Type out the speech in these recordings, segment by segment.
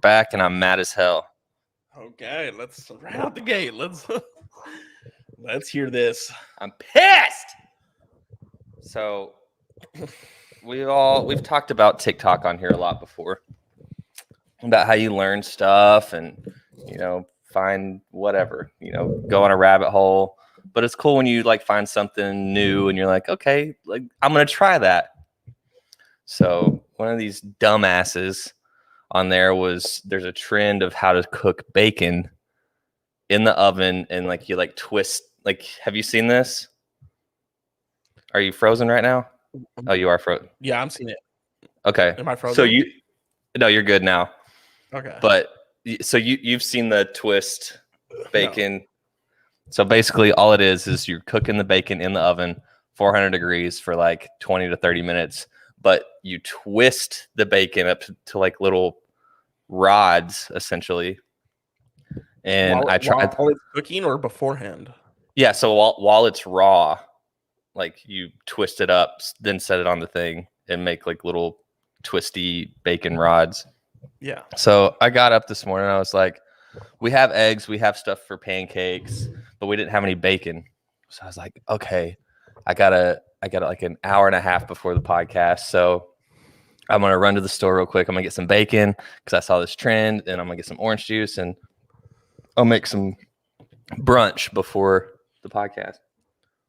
back, and I'm mad as hell. Okay, let's right out the gate. Let's hear this. I'm pissed. So we've talked about TikTok on here a lot before, about how you learn stuff and find whatever, go on a rabbit hole. But it's cool when you like find something new and you're like, okay, like I'm gonna try that. So one of these dumbasses on there's a trend of how to cook bacon in the oven, and like you like twist. Like, have you seen this? Are you frozen right now? Oh, you are frozen. Yeah, I'm seeing it. Okay. Am I frozen? So no, you're good now. Okay. But so you've seen the twist bacon. No. So basically all it is you're cooking the bacon in the oven, 400 degrees for like 20 to 30 minutes, but you twist the bacon up to like little rods essentially. And I tried while it's cooking or beforehand. Yeah, so while it's raw, like you twist it up, then set it on the thing and make like little twisty bacon rods. Yeah. So I got up this morning, I was like, we have eggs, we have stuff for pancakes, but we didn't have any bacon. So I was like, okay, I got like an hour and a half before the podcast. So I'm going to run to the store real quick. I'm going to get some bacon because I saw this trend, and I'm going to get some orange juice, and I'll make some brunch before the podcast.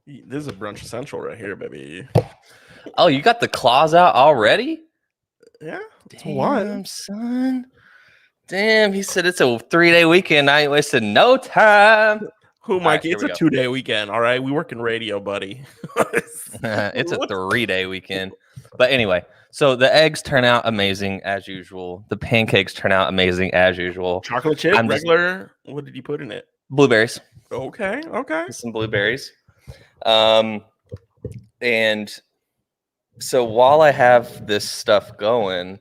This is a brunch essential right here, baby. Oh, you got the claws out already? Yeah. Damn, son. Damn, he said it's a 3-day weekend. I ain't wasted no time. Who, Mike? Right, it's a 2-day weekend. All right. We work in radio, buddy. It's a 3-day weekend. But anyway, so the eggs turn out amazing as usual. The pancakes turn out amazing as usual. Chocolate chip, regular. What did you put in it? Blueberries. Okay. Some blueberries. And so while I have this stuff going,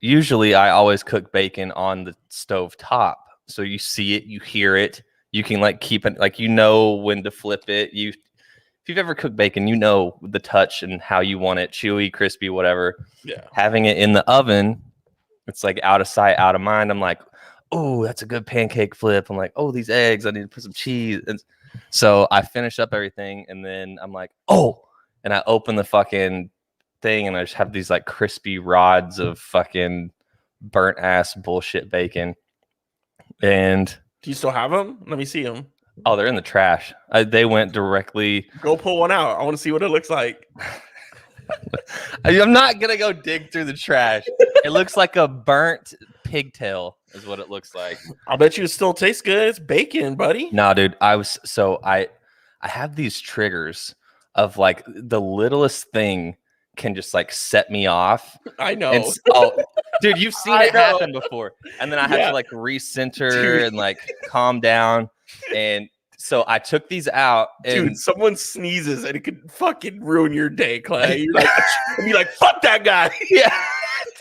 usually I always cook bacon on the stove top. So you see it, you hear it, you can like keep it, like when to flip it. If you've ever cooked bacon, the touch and how you want it, chewy, crispy, whatever. Yeah. Having it in the oven, it's like out of sight, out of mind. I'm like, oh, that's a good pancake flip. I'm like, oh, these eggs, I need to put some cheese. And so I finish up everything, and then I'm like, oh, and I open the fucking thing, and I just have these like crispy rods of fucking burnt ass bullshit bacon. And do you still have them? Let me see them. Oh, they're in the trash. They went directly. Go pull one out. I want to see what it looks like. I'm not gonna go dig through the trash. It looks like a burnt pigtail is what it looks like. I'll bet you it still tastes good. It's bacon, buddy. No, dude. I have these triggers of like the littlest thing can just like set me off. I know. Dude, you've seen it happen before. And then I have to like recenter and like calm down. And so I took these out. And dude, someone sneezes and it could fucking ruin your day, Clay. You're like, fuck that guy. Yeah.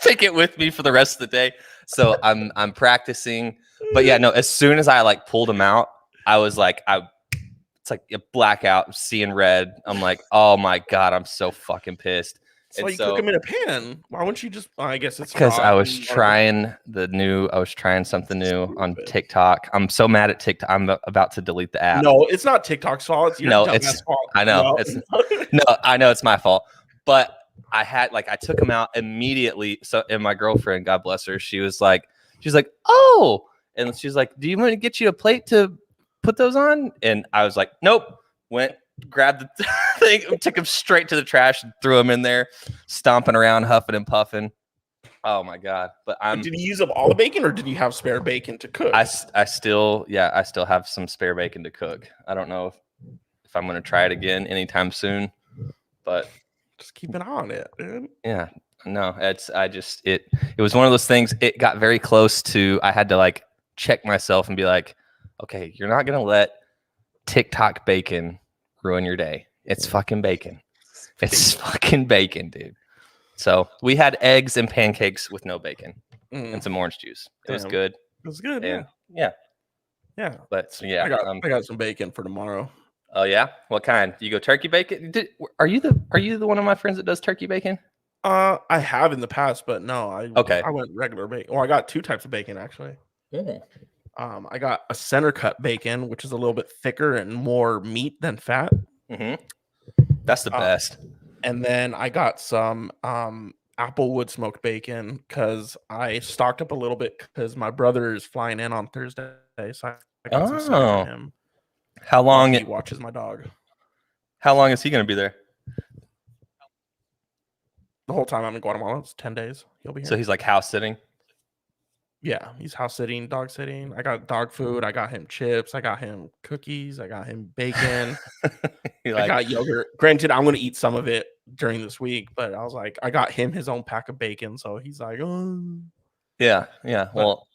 Take it with me for the rest of the day. So I'm practicing. But yeah, no, as soon as I like pulled them out, I was like, it's like a blackout, seeing red. I'm like, oh my God, I'm so fucking pissed. That's why you cook them in a pan. Why wouldn't you just? I guess it's because I was trying something new on TikTok. I'm so mad at TikTok. I'm about to delete the app. No, it's not TikTok's fault. It's your fault. I know. I know it's my fault. But I took them out immediately. So, and my girlfriend, God bless her, she's like, oh, and she's like, do you want to get you a plate to put those on? And I was like, nope. Went, grabbed the thing, took them straight to the trash and threw them in there, stomping around, huffing and puffing. Oh my God. But did you use up all the bacon, or did you have spare bacon to cook? I still have some spare bacon to cook. I don't know if I'm going to try it again anytime soon, but just keep an eye on it, dude. Yeah. No, it was one of those things. It got very close to, I had to like check myself and be like, okay, you're not going to let TikTok bacon ruin your day. It's fucking bacon. It's fucking bacon, dude. So we had eggs and pancakes with no bacon and some orange juice. It was good. It was good. And, yeah. But so, yeah, I got some bacon for tomorrow. Oh yeah, what kind? You go turkey bacon? Are you the one of my friends that does turkey bacon? I have in the past, but no, Okay. I went regular bacon. Well, I got two types of bacon actually. I got a center cut bacon, which is a little bit thicker and more meat than fat. Mm-hmm. That's the Uh, best. and then I got some applewood smoked bacon because I stocked up a little bit because my brother is flying in on Thursday, so I got some stuff for Oh, him how while long? he watches my dog. How long is he going to be there? The whole time I'm in Guatemala, it's 10 days. He'll be So here. he's like house sitting. Yeah, he's house sitting, dog sitting. I got dog food. I got him chips. I got him cookies. I got him bacon. He I like, got yogurt. Granted, I'm going to eat some of it during this week, but I was like, I got him his own pack of bacon. So he's like, oh. yeah. But Well,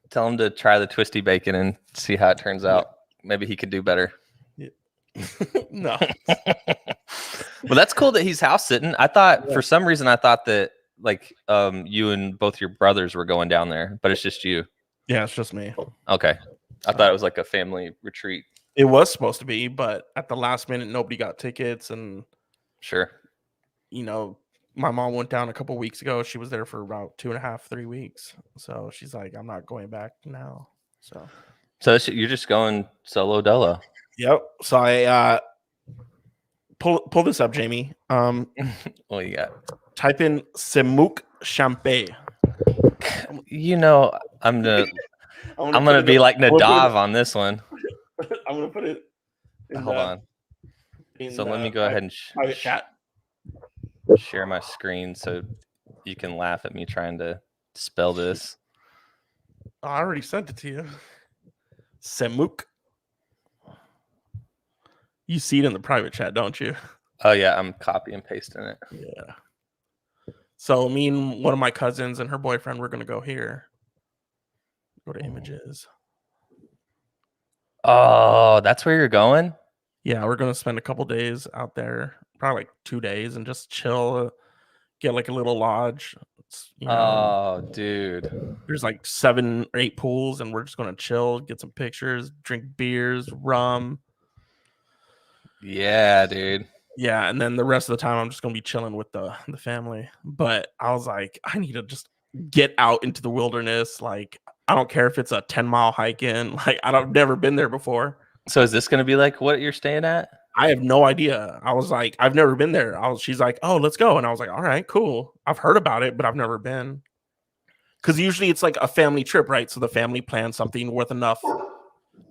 tell him to try the twisty bacon and see how it turns out. Maybe he could do better. yeah. No. Well, that's cool that he's house sitting. I thought Yeah. for some reason I thought that like you and both your brothers were going down there, but it's just you. Yeah, it's just me. Okay. I thought it was like a family retreat. It was supposed to be, but at the last minute, nobody got tickets. And, Sure. you know, my mom went down a couple weeks ago. She was there for about 2.5, 3 weeks. So she's like, I'm not going back now. So You're just going solo dolo. yep. So I pull this up, Jamie. Well, you got. Type in Semouk Champé. You know, I'm gonna be like Nadav on this one. I'm gonna put it. Hold on. So let me go ahead and chat. Share my screen so you can laugh at me trying to spell this. Oh, I already sent it to you. Semouk. You see it in the private chat, don't you? Oh yeah, I'm copy and pasting it. Yeah. So me and one of my cousins and her boyfriend were gonna go here. Go to images. Oh, that's where you're going? Yeah, we're gonna spend a couple days out there, probably like 2 days, and just chill. Get like a little lodge. Oh, dude. There's like 7 or 8 pools, and we're just gonna chill, get some pictures, drink beers, rum. Yeah, dude. Yeah, and then the rest of the time I'm just gonna be chilling with the family. But I was like, I need to just get out into the wilderness. Like, I don't care if it's a 10-mile hike in. Like, I've never been there before. So is this gonna be like what you're staying at? I have no idea. I was like, I've never been there. She's like, oh, let's go. And I was like, all right, cool. I've heard about it, but I've never been. Because usually it's like a family trip, right? So the family plans something worth enough.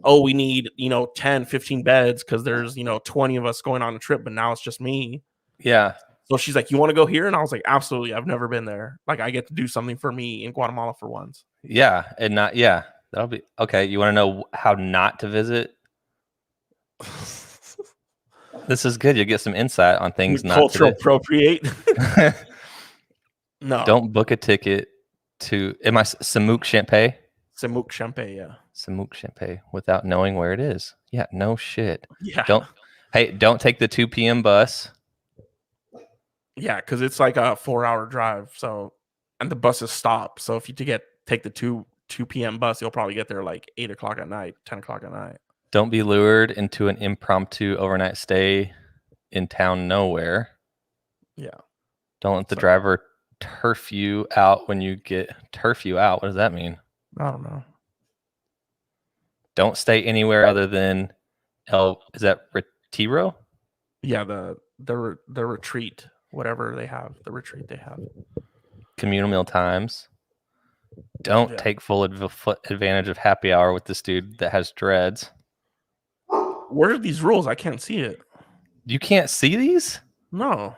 Oh, we need, 10, 15 beds because there's, 20 of us going on a trip, but now it's just me. Yeah. So she's like, you want to go here? And I was like, absolutely. I've never been there. Like, I get to do something for me in Guatemala for once. Yeah. And not, yeah. That'll be okay. You want to know how not to visit? This is good. You'll get some insight on things not cultural to appropriate. No. Don't book a ticket to Semouk Champay? Semouk Champay, yeah. Semouk Champay without knowing where it is. Yeah, no shit. Yeah. Don't take the 2 p.m. bus. Yeah, because it's like a 4-hour drive. So, and the buses stop. So if you take the 2 p.m. bus, you'll probably get there like 8 o'clock at night, 10 o'clock at night. Don't be lured into an impromptu overnight stay in town nowhere. Yeah. Don't let the driver turf you out when you get turf you out. What does that mean? I don't know. Don't stay anywhere other than is that Retiro? Yeah, the retreat, whatever they have, the retreat they have. Communal meal times. Don't take full advantage of happy hour with this dude that has dreads. Where are these rules? I can't see it. You can't see these? No.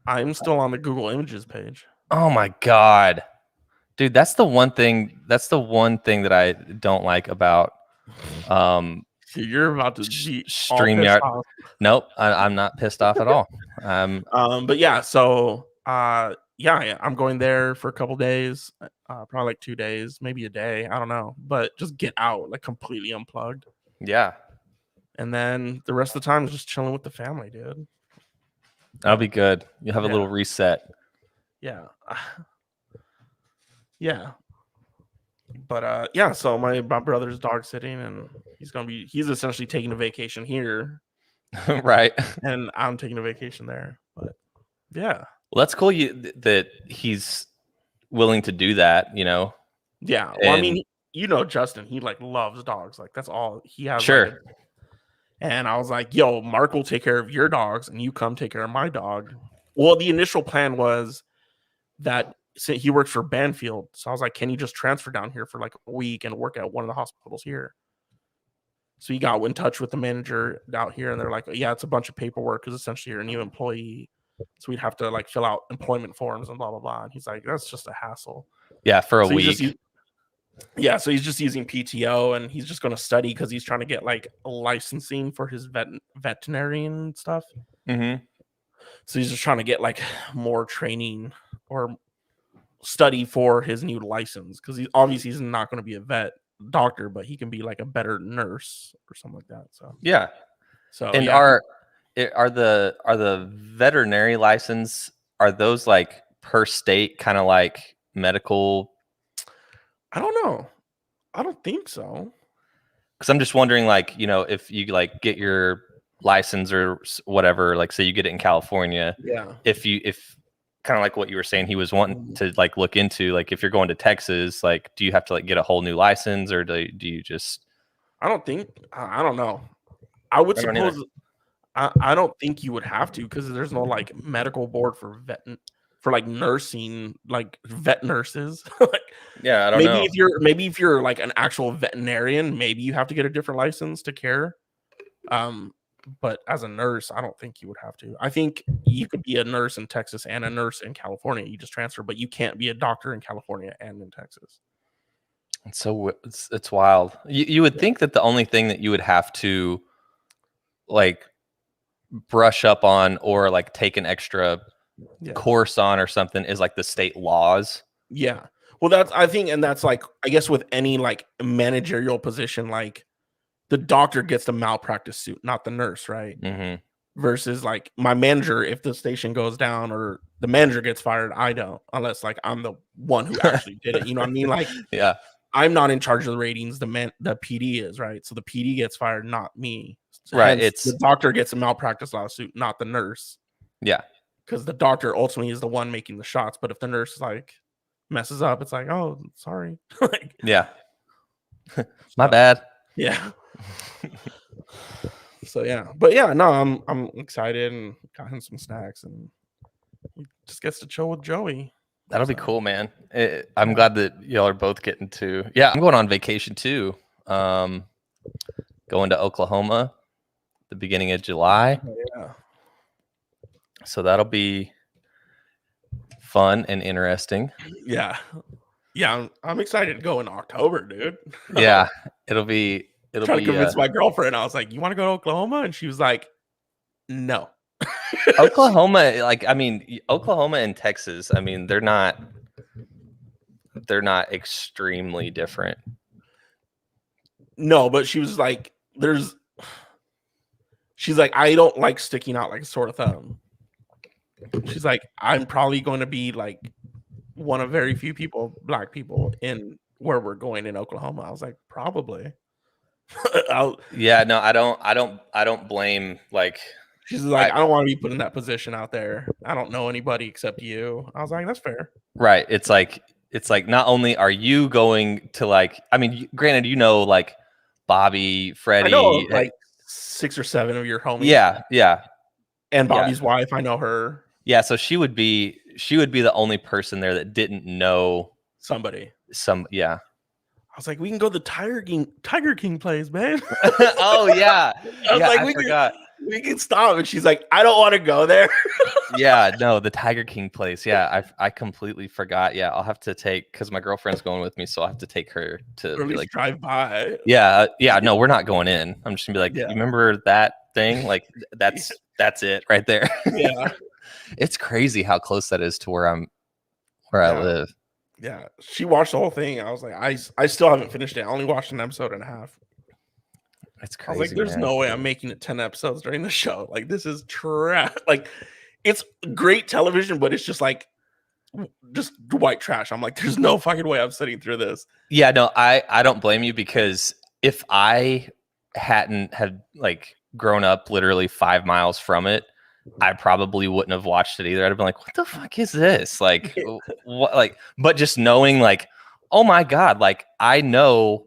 I'm still on the Google Images page. Oh my God. Dude, that's the one thing that I don't like about you're about to be StreamYard. Nope, I'm not pissed off at all. But yeah, so yeah, I'm going there for a couple days, probably like 2 days, maybe a day, I don't know, but just get out, like completely unplugged. Yeah. And then the rest of the time is just chilling with the family, dude. That'll be good. You'll have a little reset. Yeah. Yeah. But yeah, so my brother's dog sitting, and he's essentially taking a vacation here. Right. And I'm taking a vacation there. But yeah. Well, that's cool. That he's willing to do that. Yeah. Well, I And mean, Justin, he like loves dogs. Like that's all he has. sure. And I was like, yo, Mark will take care of your dogs and you come take care of my dog. Well, the initial plan was that he works for Banfield. So I was like, can you just transfer down here for like a week and work at one of the hospitals here? So he got in touch with the manager out here and they're like, yeah, it's a bunch of paperwork because essentially you're a new employee. So we'd have to like fill out employment forms and blah, blah, blah. And he's like, that's just a hassle. Yeah, for a week. So he's just using PTO and he's just going to study because he's trying to get like licensing for his veterinarian stuff. Mm-hmm. So he's just trying to get like more training or study for his new license because he's not going to be a vet doctor, but he can be like a better nurse or something like that. So yeah. So and yeah. are the veterinary license, are those like per state, kind of like medical? I don't know. I don't think so. Because I'm just wondering, like, if you like get your license or whatever, like say you get it in California, Yeah. If kind of like what you were saying, he was wanting to like look into, like if you're going to Texas, like do you have to like get a whole new license or do you just? I don't know. I would suppose. I don't think you would have to because there's no like medical board for like nursing, like vet nurses. Like, yeah, I don't know. Maybe if you're like an actual veterinarian, maybe you have to get a different license to care. But as a nurse, I don't think you would have to. I think you could be a nurse in Texas and a nurse in California. You just transfer, but you can't be a doctor in California and in Texas. So it's wild. You would think that the only thing that you would have to like brush up on or like take an extra course on or something is like the state laws. Yeah. Well, that's like, I guess with any like managerial position, like the doctor gets the malpractice suit, not the nurse, right? Mm-hmm. Versus like my manager, if the station goes down or the manager gets fired, I don't, unless like I'm the one who actually did it. You know what I mean? Like, yeah, I'm not in charge of the ratings. The PD is, right. So the PD gets fired, not me. Right. Hence, the doctor gets a malpractice lawsuit, not the nurse. Yeah. Because the doctor ultimately is the one making the shots. But if the nurse like messes up, it's like, oh, sorry. Like, yeah. My bad. Yeah. So yeah, but yeah, no, I'm excited and got him some snacks and he just gets to chill with Joey. That'll be cool, man. I'm glad that y'all are both getting to. Yeah, I'm going on vacation too. Going to Oklahoma the beginning of July. Oh, yeah. So that'll be fun and interesting. Yeah. Yeah, I'm excited to go in October, dude. Yeah, it'll be. Trying to convince my girlfriend. I was like, "You want to go to Oklahoma?" And she was like, "No." Oklahoma, like, I mean, Oklahoma and Texas, I mean, they're not extremely different. No, but she was like, she's like, I don't like sticking out like a sore thumb. She's like, I'm probably going to be like one of very few black people in where we're going in Oklahoma. I was like, probably. Yeah, no, I don't blame, like, she's like, I don't want to be put in that position out there. I don't know anybody except you. I was like, that's fair. Right. It's like not only are you going to, like, I mean, granted, like Bobby, Freddie, I know like 6 or 7 of your homies. Yeah. And Bobby's wife, I know her. Yeah, so she would be the only person there that didn't know somebody. Yeah. I was like, we can go to the Tiger King place, man. Oh yeah. I was like, I forgot. We can stop. And she's like, I don't want to go there. Yeah, no, the Tiger King place. Yeah, I completely forgot. Yeah, I'll have to take, because my girlfriend's going with me, so I'll have to take her to or at least like drive by. Yeah, no, we're not going in. I'm just gonna be like, yeah. You remember that thing? Like that's it right there. Yeah. It's crazy how close that is to where I live. Yeah, she watched the whole thing. I was like, I still haven't finished it. I only watched an episode and a half. It's crazy. I was like, there's no way I'm making it 10 episodes during the show. Like, this is trash. Like, it's great television, but it's just like just white trash. I'm like, there's no fucking way I'm sitting through this. Yeah, no, I don't blame you, because if I hadn't had like grown up literally 5 miles from it, I probably wouldn't have watched it either. I'd have been like, what the fuck is this? Like, what? Like, but just knowing, like, oh my God, like, I know.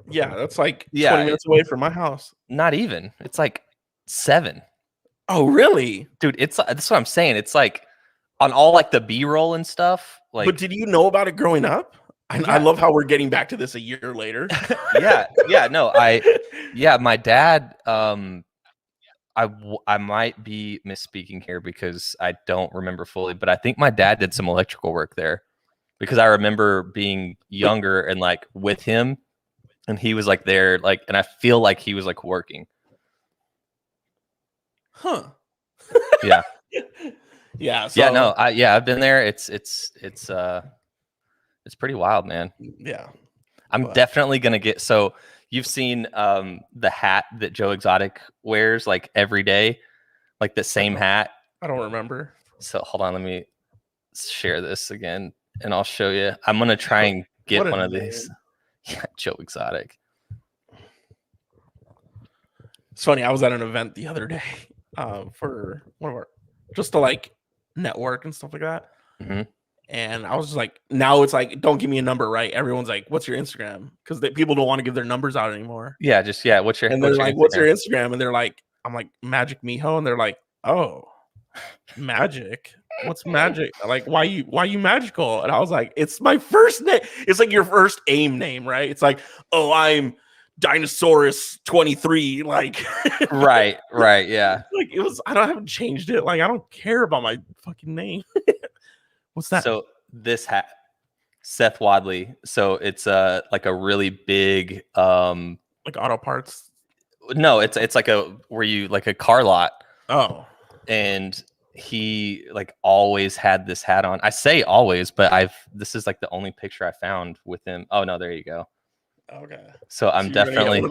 Yeah, that's like 20 Yeah, minutes away from my house. not even. It's like 7. Oh, really? Dude, that's what I'm saying. It's like on all like the B-roll and stuff. But Like, did you know about it growing up? I yeah, love how we're getting back to this a year later. no, my dad, I might be misspeaking here because I don't remember fully, but I think my dad did some electrical work there because I remember being younger and like with him, and he was like there, like, and I feel like he was like working. Huh. Yeah. Yeah. So, Yeah. No. I've been there. It's pretty wild, man. yeah. I'm definitely gonna get. So you've seen the hat that Joe Exotic wears like every day, like the same hat. I don't remember. So hold on, let me share this again, and I'll show you. I'm gonna try and get one of these. Yeah, Joe Exotic. It's funny. I was at an event the other day for one of our, just to like network and stuff like that. Mm-hmm. And I was just like, now it's like, don't give me a number, right? Everyone's like, what's your Instagram? Because people don't want to give their numbers out anymore. Yeah, just yeah. What's your? And they're like, what's your Instagram? And they're like, I'm like, Magic Miho, and they're like, oh, magic. What's magic? Like, why you magical? And I was like, it's my first name. It's like your first AIM name, right? It's like, oh, I'm Dinosaurus 23. Like, right, yeah. Like it was. I haven't changed it. Like I don't care about my fucking name. What's that? So this hat, Seth Wadley. So it's like a really big like auto parts. No, it's like where you like a car lot. Oh, and he like always had this hat on. I say always, but this is like the only picture I found with him. Oh no, there you go. Okay. So I'm definitely,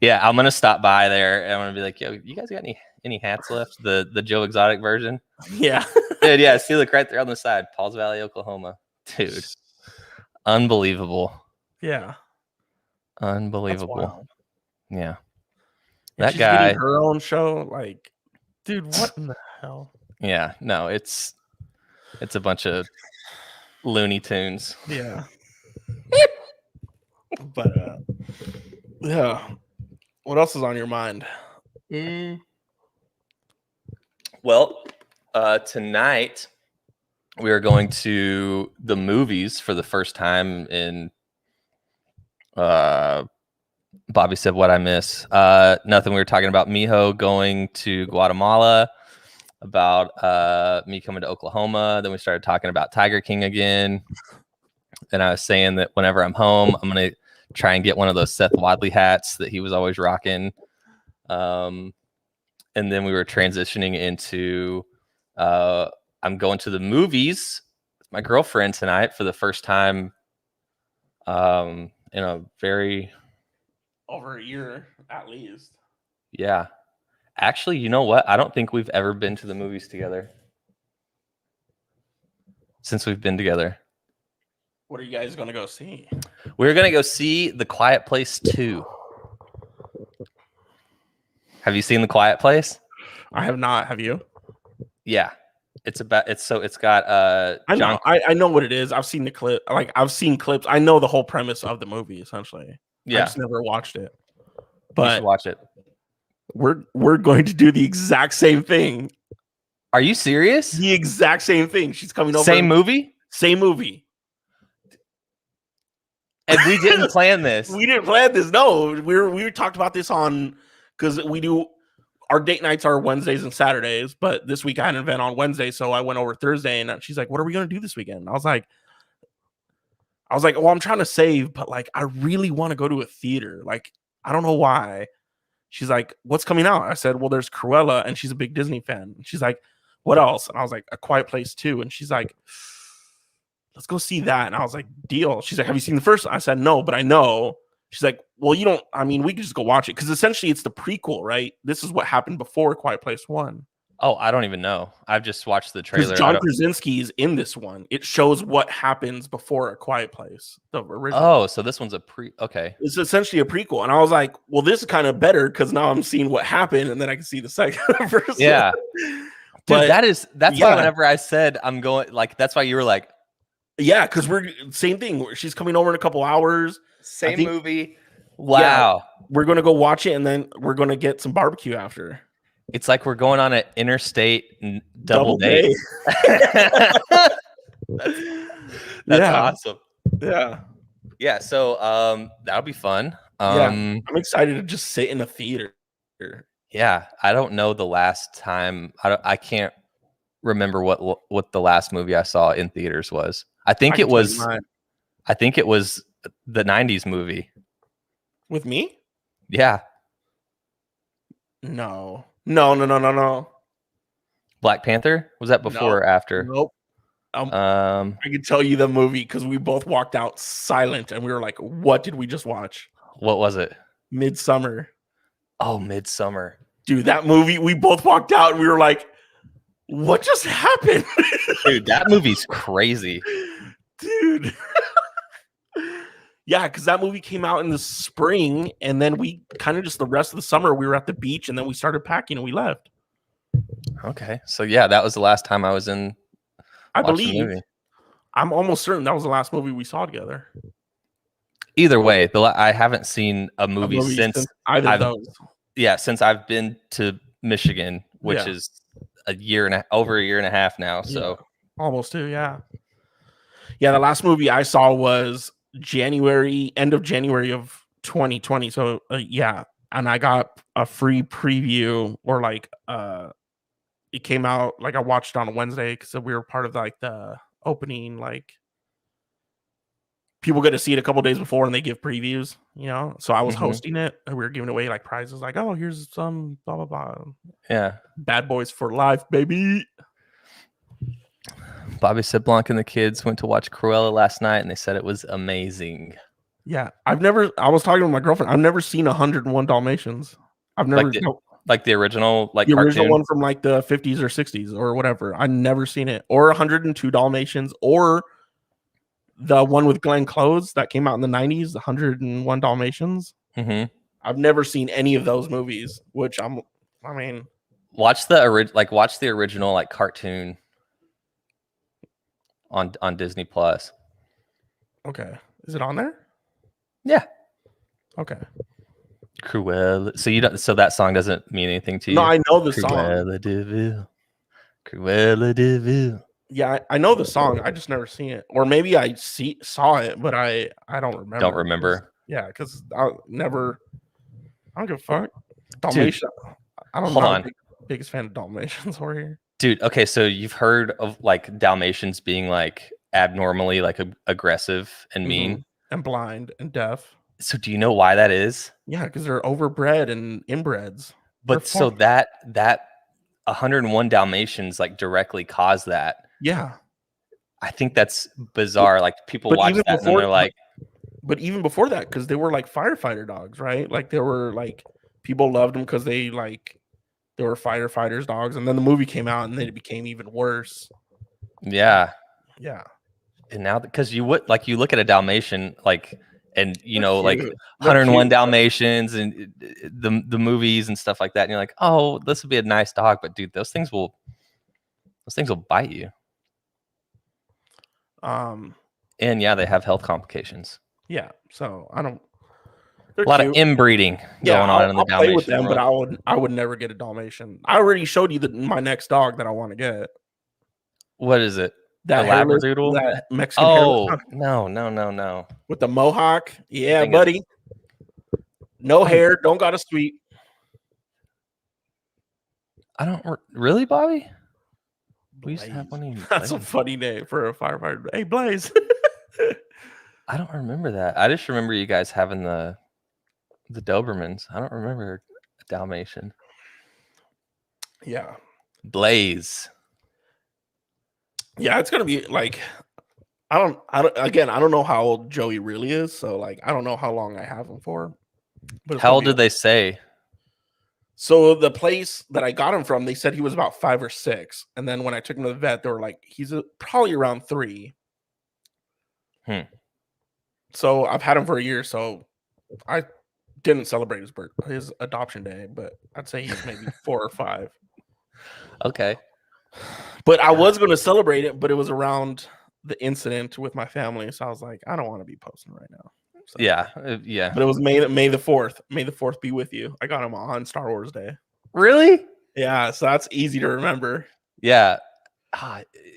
yeah, I'm gonna stop by there and I'm gonna be like, yo, you guys got any hats left? The Joe Exotic version? Yeah. Dude, yeah, see, look right there on the side, Pauls Valley, Oklahoma. Dude, unbelievable. Yeah, unbelievable. Yeah, and that she's guy. getting her own show. Like, dude, what in the hell? Yeah, no, it's a bunch of Looney Tunes. Yeah. But yeah, what else is on your mind? Well, tonight we are going to the movies for the first time in Bobby said what I miss. Nothing. We were talking about Miho going to Guatemala, about me coming to Oklahoma. Then we started talking about Tiger King again. And I was saying that whenever I'm home, I'm going to try and get one of those Seth Wadley hats that he was always rocking. And then we were transitioning into I'm going to the movies with my girlfriend tonight for the first time in a very... over a year at least. Yeah. Actually, you know what? I don't think we've ever been to the movies together since we've been together. What are you guys going to go see? We're going to go see The Quiet Place 2. Have you seen The Quiet Place? I have not. Have you? Yeah. It's got I know what it is. I've seen the clip. Like I've seen clips. I know the whole premise of the movie essentially. Yeah. I just never watched it. You But should watch it. We're going to do the exact same thing. Are you serious? The exact same thing. She's coming over. Same movie? Same movie. And we didn't plan this. We didn't plan this. No, we talked about this on, because we do our date nights are Wednesdays and Saturdays, but this week I had an event on Wednesday, so I went over Thursday, and she's like, "What are we gonna do this weekend?" And I was like, "Well, I'm trying to save, but like, I really want to go to a theater. Like, I don't know why." She's like, "What's coming out?" I said, "Well, there's Cruella," and she's a big Disney fan. And she's like, "What else?" And I was like, "A Quiet Place 2." And she's like, "Let's go see that." And I was like, "Deal." She's like, "Have you seen the first one?" I said, "No, but I know." She's like, "Well, you don't, I mean, we could just go watch it." Because essentially it's the prequel, right? This is what happened before Quiet Place 1. Oh, I don't even know. I've just watched the Because trailer. John Krasinski is in this one. It shows what happens before A Quiet Place, the original. Oh, so this one's a okay. It's essentially a prequel. And I was like, well, this is kind of better because now I'm seeing what happened and then I can see the second verse. Yeah. But Dude, that's why whenever I said I'm going, like, that's why you were like, yeah, because we're same thing. She's coming over in a couple hours. same movie. Wow. Yeah, we're gonna go watch it and then we're gonna get some barbecue after. It's like we're going on an interstate double date. That's awesome. Yeah. Yeah. So that'll be fun. I'm excited to just sit in a theater. Yeah, I don't know the last time. I can't remember what the last movie I saw in theaters was. I think it was the 90s movie. With me? Yeah. No. Black Panther? Was that before or after? Nope. I can tell you the movie because we both walked out silent and we were like, what did we just watch? What was it? Midsummer. Oh, Midsummer. Dude, that movie, we both walked out and we were like, what just happened? Dude, that movie's crazy. Dude. Yeah, because that movie came out in the spring, and then we kind of just the rest of the summer we were at the beach, and then we started packing and we left. Okay, so yeah, that was the last time I was in. I believe. I'm almost certain that was the last movie we saw together. Either way, I haven't seen a movie since either of those. Yeah, since I've been to Michigan, which is over a year and a half now. So almost 2, yeah. Yeah, the last movie I saw was end of January of 2020. So yeah, and I got a free preview, or like it came out, like I watched on a Wednesday because we were part of like the opening, like people get to see it a couple days before and they give previews, you know. So I was hosting it and we were giving away like prizes, like, oh, here's some blah blah blah. Yeah, Bad Boys for Life, baby. Bobby Siblanc and the kids went to watch Cruella last night, and they said it was amazing. Yeah, I was talking to my girlfriend. I've never seen 101 Dalmatians. I've never like the original, like the cartoon? Original one from like the 50s or 60s or whatever. I've never seen it, or 102 Dalmatians, or the one with Glenn Close that came out in the 90s, 101 Dalmatians. I've never seen any of those movies, which watch the original like cartoon on Disney Plus. Okay, is it on there? Yeah. Okay. Cruella. So that song doesn't mean anything to you? No, I know the Cruella de Vil. Cruella de Vil. Yeah, I know the song. I just never seen it, or maybe I saw it, but I don't remember. Don't remember? Yeah, because I don't give a fuck. Dalmatians. I don't know. I'm the biggest fan of Dalmatians over here. Dude, okay, so you've heard of like Dalmatians being like abnormally like aggressive and mean and blind and deaf. So do you know why that is? Yeah, because they're overbred and inbreds. But so that 101 Dalmatians like directly caused that. Yeah. I think that's bizarre. Like people watch that and they're like, but even before that, because they were like firefighter dogs, right? Like they were like, people loved them because they were firefighters dogs, and then the movie came out and then it became even worse. Yeah. Yeah. And now because you look at a Dalmatian like, and you know, like 101 Dalmatians and the movies and stuff like that, and you're like, oh, this would be a nice dog, but dude, those things will bite you. And yeah, they have health complications. Yeah, so I don't. A lot of inbreeding going on in the Dalmatian play with them, but I would never get a Dalmatian. I already showed you my next dog that I want to get. What is it? That Labradoodle? That Mexican. Oh no! With the mohawk, yeah, buddy. No hair, don't got a sweep. I don't really, Bobby. We used to have one named That's a funny name for a firefighter. Hey, Blaze. I don't remember that. I just remember you guys having the Dobermans. I don't remember a Dalmatian. Yeah. Blaze. Yeah, it's gonna be like I don't know how old Joey really is, so like I don't know how long I have him for. But how old did they say? So the place that I got him from, they said he was about 5 or 6, and then when I took him to the vet, they were like, he's probably around 3. So I've had him for a year. So I didn't celebrate his adoption day, but I'd say he's maybe 4 or 5. Okay. But I was going to celebrate it, but it was around the incident with my family, so I was like, I don't want to be posting right now. So, Yeah. But it was May the 4th. May the 4th be with you. I got him on Star Wars Day. Really? Yeah, so that's easy to remember. Yeah.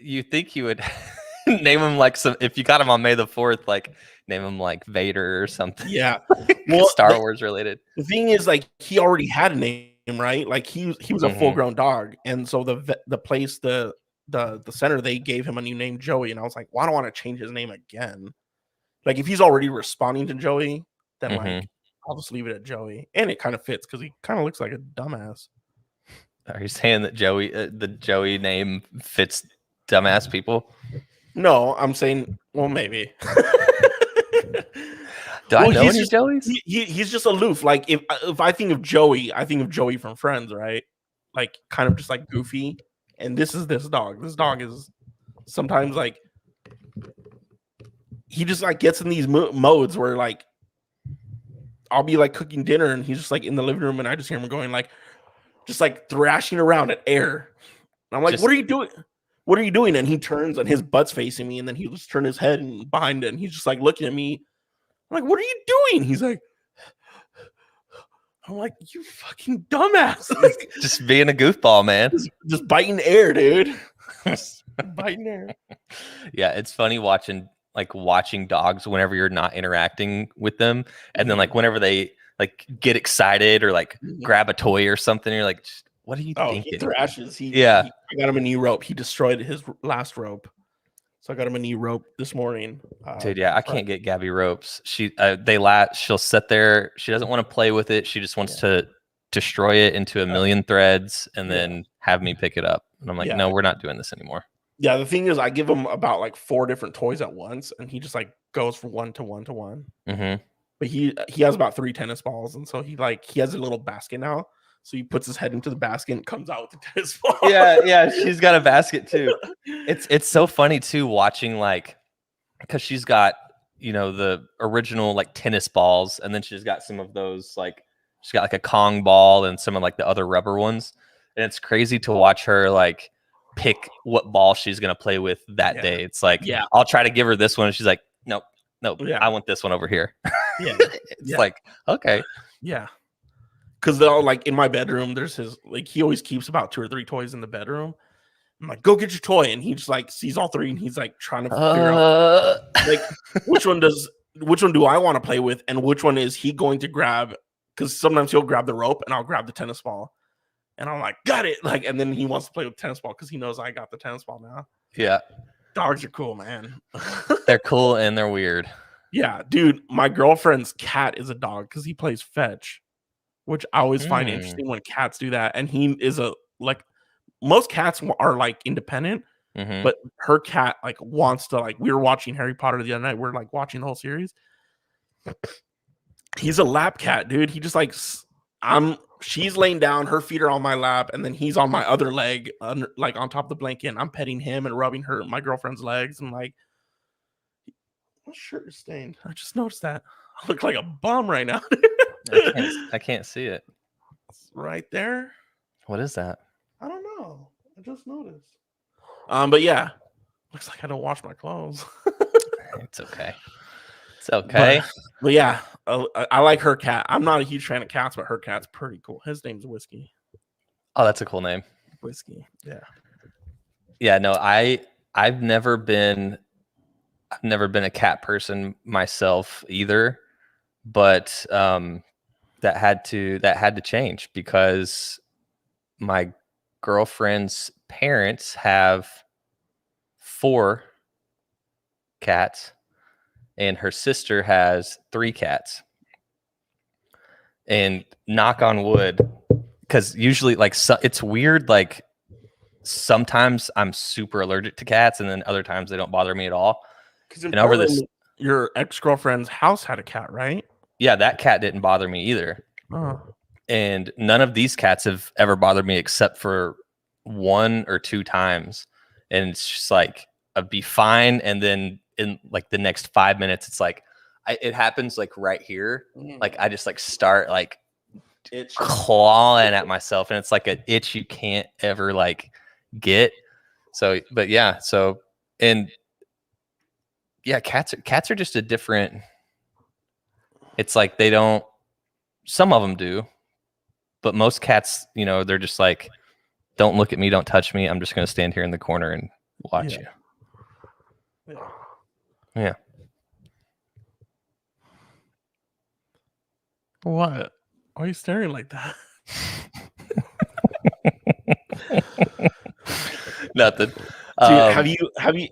You think you would name him like some, if you got him on May the 4th, like name him like Vader or something. Yeah. Well, Star Wars related. The thing is, like, he already had a name, right? Like he was a full-grown dog, and so the place, the center, they gave him a new name, Joey, and I was like, well, I don't want to change his name again. Like, if he's already responding to Joey, then like I'll just leave it at Joey, and it kind of fits because he kind of looks like a dumbass. Are you saying that the Joey name fits dumbass people? No, I'm saying, well, maybe. Do I know any Joeys? He's just aloof. Like, if I think of Joey, I think of Joey from Friends, right? Like, kind of just like goofy. And this is this dog. This dog is sometimes like, he just like gets in these modes where like I'll be like cooking dinner and he's just like in the living room and I just hear him going like, just like thrashing around at air. And I'm like, what are you doing? What are you doing? And he turns and his butt's facing me, and then he'll just turn his head and behind it, and he's just like looking at me. I'm like, what are you doing? He's like, I'm like, you fucking dumbass. Like, just being a goofball, man. Just biting air, dude. Biting air. Yeah, it's funny watching dogs whenever you're not interacting with them, and then like whenever they like get excited or like grab a toy or something, you're like, what are you thinking? He thrashes. I got him a new rope. He destroyed his last rope, so I got him a new rope this morning. Dude, yeah, I can't get Gabby ropes. She'll sit there. She doesn't want to play with it. She just wants to destroy it into a million threads and then have me pick it up. And I'm like, no, we're not doing this anymore. Yeah, the thing is, I give him about like 4 different toys at once, and he just like goes from one to one to one. But he has about 3 tennis balls, and so he has a little basket now. So he puts his head into the basket and comes out with the tennis ball. Yeah, she's got a basket too. It's so funny too watching, like, because she's got, the original like tennis balls, and then she's got some of those, like she's got like a Kong ball and some of like the other rubber ones, and it's crazy to watch her like pick what ball she's gonna play with that day. It's like, I'll try to give her this one, and she's like, nope, I want this one over here. It's like, okay, because they'll like in my bedroom, there's his like he always keeps about 2 or 3 toys in the bedroom. I'm like, go get your toy, and he just like sees all 3, and he's like trying to figure out like which one do I want to play with, and which one is he going to grab? Because sometimes he'll grab the rope, and I'll grab the tennis ball, and I'm like, got it, like, and then he wants to play with tennis ball because he knows I got the tennis ball now. Yeah, dogs are cool, man. They're cool and they're weird. Yeah, dude, my girlfriend's cat is a dog because he plays fetch, which I always find interesting when cats do that. And he is most cats are like independent, but her cat like wants to, like, we were watching Harry Potter the other night. We're like watching the whole series. He's a lap cat, dude. He just like, she's laying down, her feet are on my lap, and then he's on my other leg, like on top of the blanket. And I'm petting him and rubbing my girlfriend's legs, and like, my shirt is stained. I just noticed that. I look like a bum right now. I can't see it. It's right there. What is that? I don't know. I just noticed. But yeah, looks like I don't wash my clothes. It's okay. It's okay. But yeah, I like her cat. I'm not a huge fan of cats, but her cat's pretty cool. His name's Whiskey. Oh, that's a cool name. Whiskey. Yeah. Yeah. No, I've never been a cat person myself either, but that had to change because my girlfriend's parents have 4 cats and her sister has 3 cats. And knock on wood, because usually it's weird, like sometimes I'm super allergic to cats and then other times they don't bother me at all. And over this, your ex-girlfriend's house had a cat, right? Yeah, that cat didn't bother me either. Oh. And none of these cats have ever bothered me except for 1 or 2 times. And it's just like, I'd be fine. And then in like the next 5 minutes, it's like, it happens like right here. Like I just like start like clawing at myself, and it's like an itch you can't ever like get. So, but yeah, so, and yeah, cats are just a different, it's like they don't, some of them do, but most cats, you know, they're just like, don't look at me, don't touch me, I'm just going to stand here in the corner and watch you. Yeah. What? Why are you staring like that? Nothing. Dude,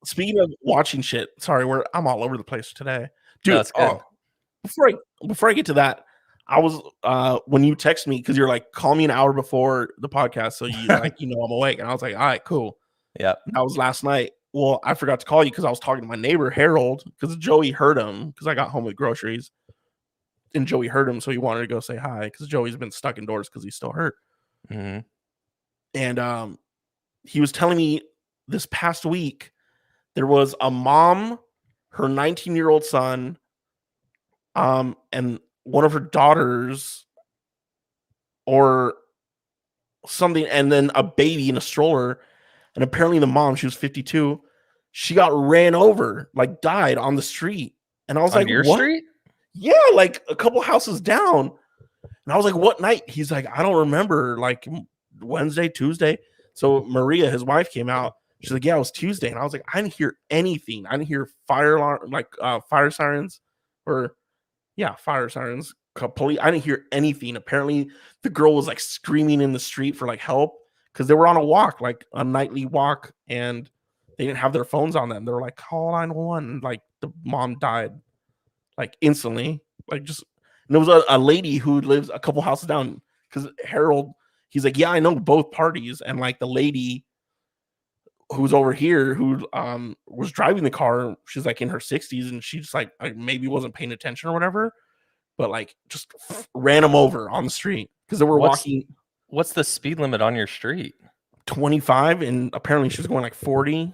speaking of watching shit, sorry, I'm all over the place today. Dude, No, it's good. Before I get to that, I was when you text me, because you're like, call me an hour before the podcast so you like I'm awake. And I was like, all right, cool. Yeah. That was last night. Well, I forgot to call you because I was talking to my neighbor Harold, because Joey heard him because I got home with groceries. And Joey heard him, so he wanted to go say hi because Joey's been stuck indoors because he's still hurt. Mm-hmm. And he was telling me this past week there was a mom, her 19-year-old son, and one of her daughters or something, and then a baby in a stroller. And apparently the mom, she was 52, she got ran over, like died on the street. And I was like, your what? Street? Yeah, like a couple houses down. And I was like, what night? He's like, I don't remember, like Wednesday, Tuesday. So Maria, his wife, came out. She's like, yeah, it was Tuesday. And I was like, I didn't hear anything. I didn't hear fire alarm, like fire sirens, or fire sirens. Police. I didn't hear anything. Apparently, the girl was like screaming in the street for like help because they were on a walk, like a nightly walk, and they didn't have their phones on them. They were like, call 911. Like the mom died, like instantly. Like just, and there was a lady who lives a couple houses down, because Harold, he's like, yeah, I know both parties, and like the lady who's over here who was driving the car, she's like in her 60s, and she just like maybe wasn't paying attention or whatever, but like just ran them over on the street because they were walking. What's the speed limit on your street? 25, and apparently she was going like 40.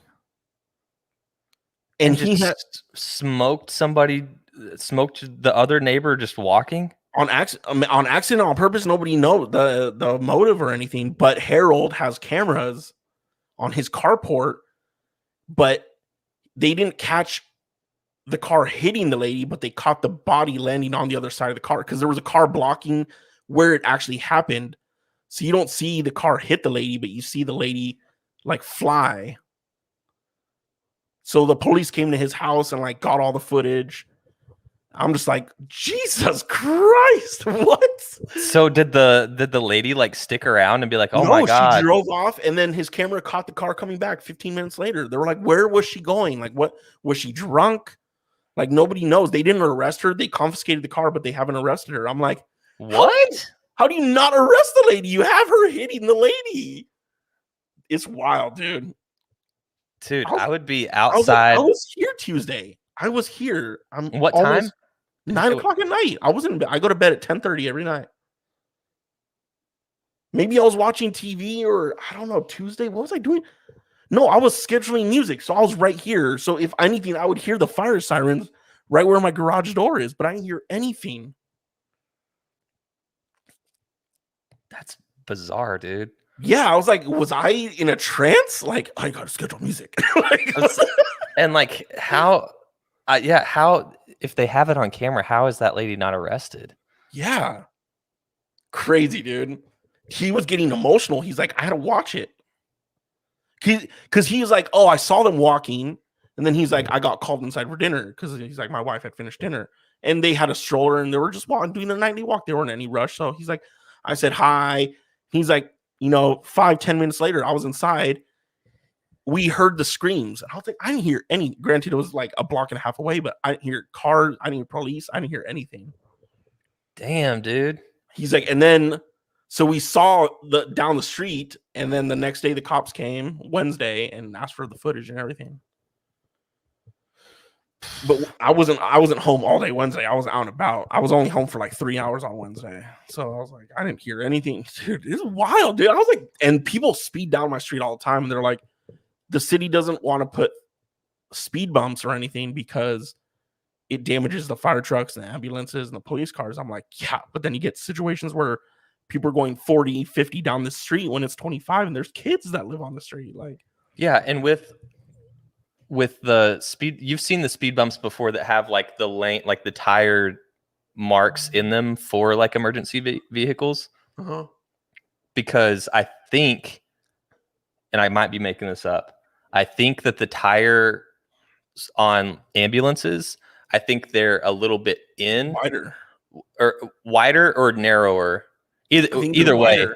And he had smoked the other neighbor just walking on accident, on purpose. Nobody knows the motive or anything, but Harold has cameras on his carport, but they didn't catch the car hitting the lady, but they caught the body landing on the other side of the car because there was a car blocking where it actually happened. So you don't see the car hit the lady, but you see the lady like fly. So the police came to his house and like got all the footage. I'm just like, Jesus Christ, what? So did the lady like stick around and be like, oh no, my God? She drove off, and then his camera caught the car coming back 15 minutes later. They were like, where was she going? Like, what was she drunk? Like, nobody knows. They didn't arrest her. They confiscated the car, but they haven't arrested her. I'm like, what? How do you not arrest the lady? You have her hitting the lady. It's wild, dude. Dude, I would be outside. I was here Tuesday. I was here. What time? 9 o'clock at night. I go to bed at 10:30 every night. Maybe I was watching TV, or I don't know, Tuesday. What was I doing? No, I was scheduling music. So I was right here. So if anything, I would hear the fire sirens right where my garage door is, but I didn't hear anything. That's bizarre, dude. Yeah, I was like, was I in a trance? Like, I gotta schedule music. And like, how if they have it on camera, how is that lady not arrested? Yeah, crazy, dude. He was getting emotional. He's like, I had to watch it because he was like, oh, I saw them walking, and then he's like, I got called inside for dinner because he's like, my wife had finished dinner, and they had a stroller, and they were just doing a nightly walk. They weren't in any rush, so he's like, I said hi. He's like, 5-10 minutes later, I was inside. We heard the screams. And I was like, I didn't hear any. Granted, it was like a block and a half away, but I didn't hear cars. I didn't hear police. I didn't hear anything. Damn, dude. He's like, and then, so we saw down the street, and then the next day the cops came, Wednesday, and asked for the footage and everything. But I wasn't home all day Wednesday. I was out and about. I was only home for like 3 hours on Wednesday. So I was like, I didn't hear anything. Dude, it's wild, dude. I was like, and people speed down my street all the time. And they're like, the city doesn't want to put speed bumps or anything because it damages the fire trucks and the ambulances and the police cars. I'm like, yeah, but then you get situations where people are going 40, 50 down the street when it's 25 and there's kids that live on the street. Like, yeah. And with the speed, you've seen the speed bumps before that have like the lane, like the tire marks in them for like emergency vehicles. Because I think, and I might be making this up, I think that the tire on ambulances, I think they're a little bit wider or narrower, either way.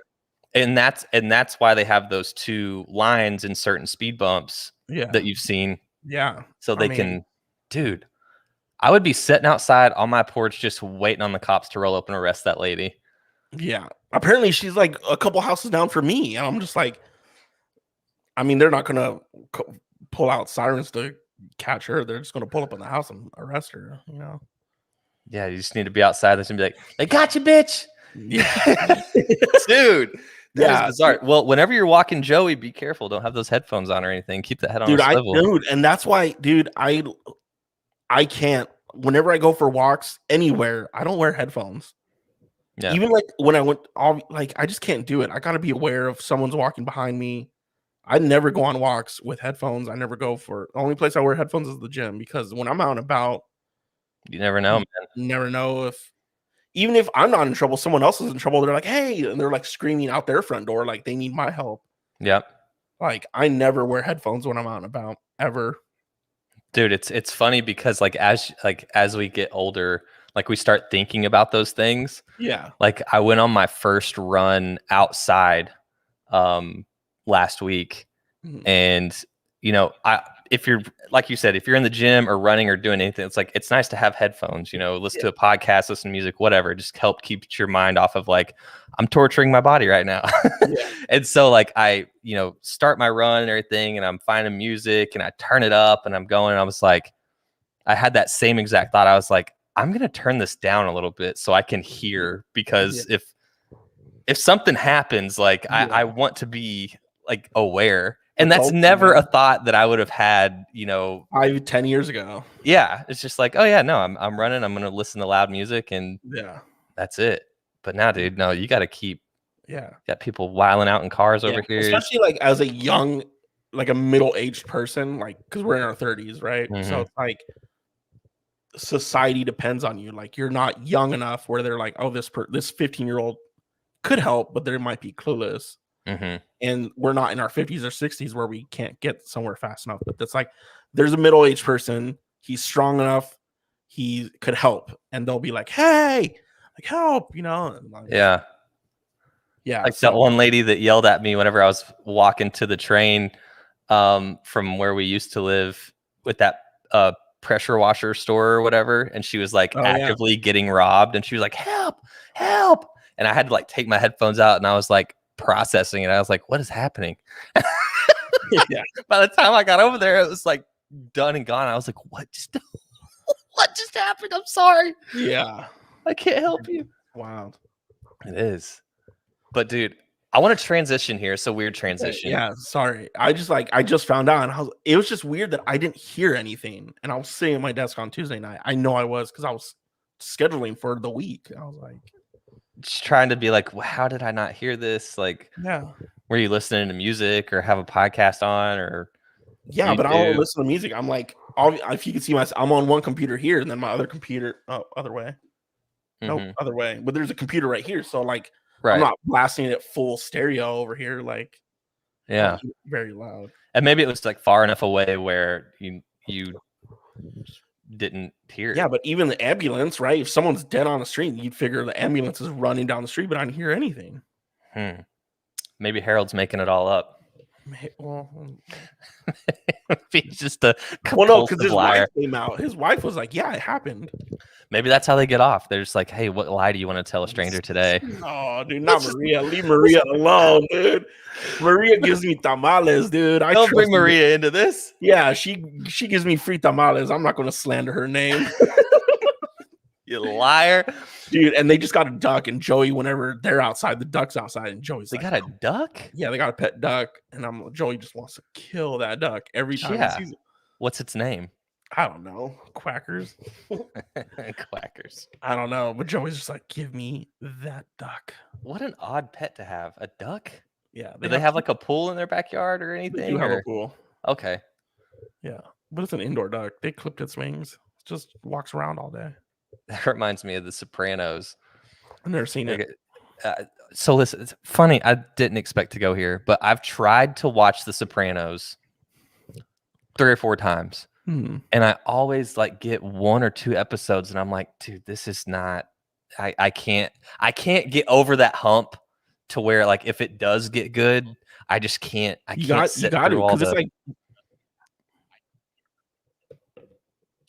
And that's why they have those two lines in certain speed bumps that you've seen. Yeah. So they can, dude, I would be sitting outside on my porch just waiting on the cops to roll up and arrest that lady. Yeah. Apparently she's like a couple houses down from me. And I'm just like, I mean, they're not going to pull out sirens to catch her. They're just going to pull up in the house and arrest her, you know? Yeah, you just need to be outside and be like, they got you, bitch. Yeah. Dude, that is bizarre. Well, whenever you're walking Joey, be careful. Don't have those headphones on or anything. Keep that head on a swivel. And that's why, dude, I can't. Whenever I go for walks anywhere, I don't wear headphones. Yeah. Even like when I went, I just can't do it. I got to be aware if someone's walking behind me. I never go on walks with headphones. I never go the only place I wear headphones is the gym, because when I'm out and about, you never know, man. You never know even if I'm not in trouble, someone else is in trouble. They're like, hey, and they're like screaming out their front door like they need my help. Yep. Like, I never wear headphones when I'm out and about, ever. Dude, it's funny because like as we get older, like we start thinking about those things. Yeah. Like I went on my first run outside last week, and you know, if you're, like you said, if you're in the gym or running or doing anything, it's like, it's nice to have headphones, you know, listen to a podcast, listen to music, whatever, just help keep your mind off of like, I'm torturing my body right now. And so like, I, you know, start my run and everything, and I'm finding music and I turn it up and I'm going, and I was like, I had that same exact thought. I was like, I'm going to turn this down a little bit so I can hear, because if something happens, like I want to be like aware. And that's never a thought that I would have had, you know, 5-10 years ago. Yeah. It's just like, oh yeah, no, I'm running. I'm going to listen to loud music, and that's it. But now, dude, no, you got to keep, got people wiling out in cars over here. Especially like as a young, like a middle-aged person, like, because we're in our 30s, right? So it's like society depends on you. Like, you're not young enough where they're like, oh, this 15-year-old could help, but they might be clueless. And we're not in our 50s or 60s where we can't get somewhere fast enough. But that's like, there's a middle-aged person, he's strong enough, he could help, and they'll be like, hey, like, help, you know? Like, yeah. Like that one lady that yelled at me whenever I was walking to the train from where we used to live with that pressure washer store or whatever, and she was like actively getting robbed, and she was like, help, and I had to like take my headphones out, and I was like processing it. I was like, what is happening? By the time I got over there, it was like done and gone. I was like, what just happened? I'm sorry. I can't help you. Wow. It is. But dude, I want to transition here. It's a weird transition. Yeah, sorry. I just found out, and it was just weird that I didn't hear anything. And I was sitting at my desk on Tuesday night. I know I was, because I was scheduling for the week. I was like, just trying to be like, well, how did I not hear this? Like, were you listening to music or have a podcast on, or YouTube? But I don't listen to music. I'm like, if you can see I'm on one computer here, and then my other computer other way. No, other way. But there's a computer right here, so like, I'm not blasting it at full stereo over here, like, very loud. And maybe it was like far enough away where you didn't hear it. Yeah, but even the ambulance, right? If someone's dead on the street, you'd figure the ambulance is running down the street, but I didn't hear anything. Maybe Harold's making it all up. Well, He's just a no, because compulsive his liar. wife came out. His wife was like, "Yeah, it happened." Maybe that's how they get off. They're just like, hey, what lie do you want to tell a stranger today? No, dude, not Maria. Leave Maria alone, dude. Maria gives me tamales, dude. I Don't trust bring her. Maria into this. Yeah, she gives me free tamales. I'm not going to slander her name, You liar. dude. And they just got a duck, and Joey, whenever they're outside, the duck's outside, and Joey's They like, got a duck? yeah, they got a pet duck, and Joey just wants to kill that duck every time Yeah. he sees it. What's its name? I don't know, quackers. Quackers. I don't know, but Joey's just like, give me that duck. What an odd pet to have. A duck? Yeah, Do they have like a pool in their backyard or anything? They do have or- a pool. Okay. Yeah, but it's an indoor duck. They clipped its wings. It just walks around all day. That reminds me of The Sopranos. I've never seen it. So listen, it's funny. I didn't expect to go here, but I've tried to watch The Sopranos 3 or 4 times. And I always like get 1 or 2 episodes and I'm like, dude, this is not, I can't get over that hump to where like, if it does get good, I just can't, You got to, because it's like,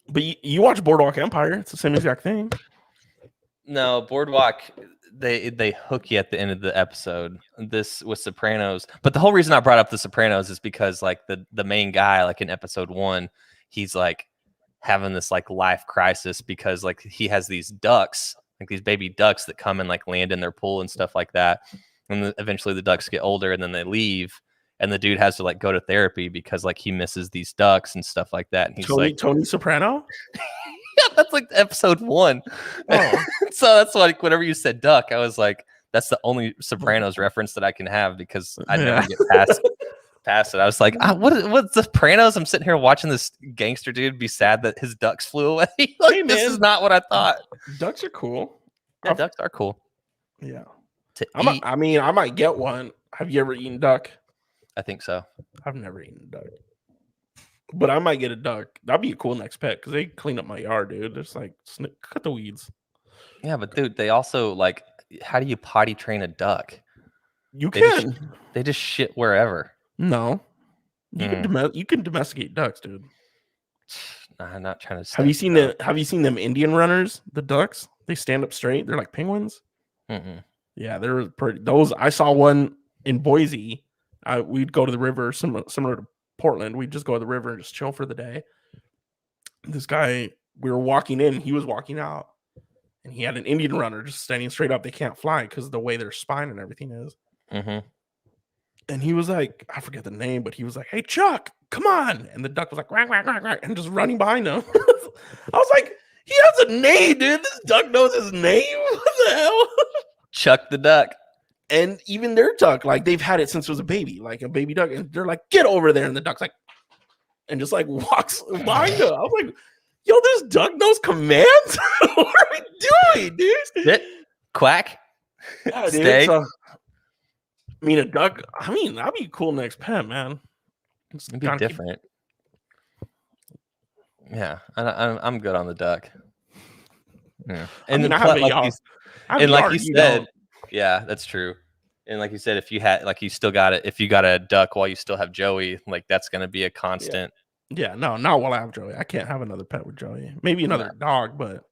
but you watch Boardwalk Empire. It's the same exact thing. No, Boardwalk, they hook you at the end of the episode. This with Sopranos. But the whole reason I brought up The Sopranos is because like the main guy, like in episode 1, he's like having this like life crisis because like he has these ducks, like these baby ducks that come and like land in their pool and stuff like that. And eventually the ducks get older and then they leave. And the dude has to like go to therapy because like he misses these ducks and stuff like that. And he's like Tony Soprano. Yeah, that's like episode 1. Oh. So that's like whenever you said duck, I was like, that's the only Sopranos reference that I can have because I never get past it. I was like, what's the Sopranos? I'm sitting here watching this gangster dude be sad that his ducks flew away. Like, Hey, this is not what I thought. Ducks are cool. Yeah, ducks are cool. Yeah. To eat, I might get one. Have you ever eaten duck? I think so. I've never eaten duck. But I might get a duck. That'd be a cool next pet because they clean up my yard, dude. Just like cut the weeds. Yeah, but dude, they also like, how do you potty train a duck? You They can. They just shit wherever. No. You can domesticate ducks, dude. I'm not trying to. Have you seen them Indian runners? The ducks. They stand up straight. They're like penguins. Mm-mm. Yeah, they're pretty. Those I saw one in Boise. We'd go to the river, similar to Portland. We'd just go to the river and just chill for the day. This guy, we were walking in, he was walking out, and he had an Indian runner just standing straight up. They can't fly because of the way their spine and everything is. Mm-hmm. And he was like, I forget the name, but he was like, "Hey, Chuck, come on!" And the duck was like, "Quack, quack, quack, quack," and just running behind him. I was like, he has a name, dude. This duck knows his name. What the hell? Chuck the duck. And even their duck, like they've had it since it was a baby, like a baby duck, and they're like, "Get over there!" And the duck's like, and just like walks behind him. I was like, "Yo, this duck knows commands. What are we doing, dude?" Sit, quack, Yeah, dude. stay. So, I mean, a duck. I mean, that'd be a cool next pet, man. It'd be different. Yeah, I'm good on the duck. Yeah, and like you said, yeah, that's true. And like you said, if you got a duck while you still have Joey, like that's gonna be a constant. Yeah, no, not while I have Joey. I can't have another pet with Joey. Maybe another dog, but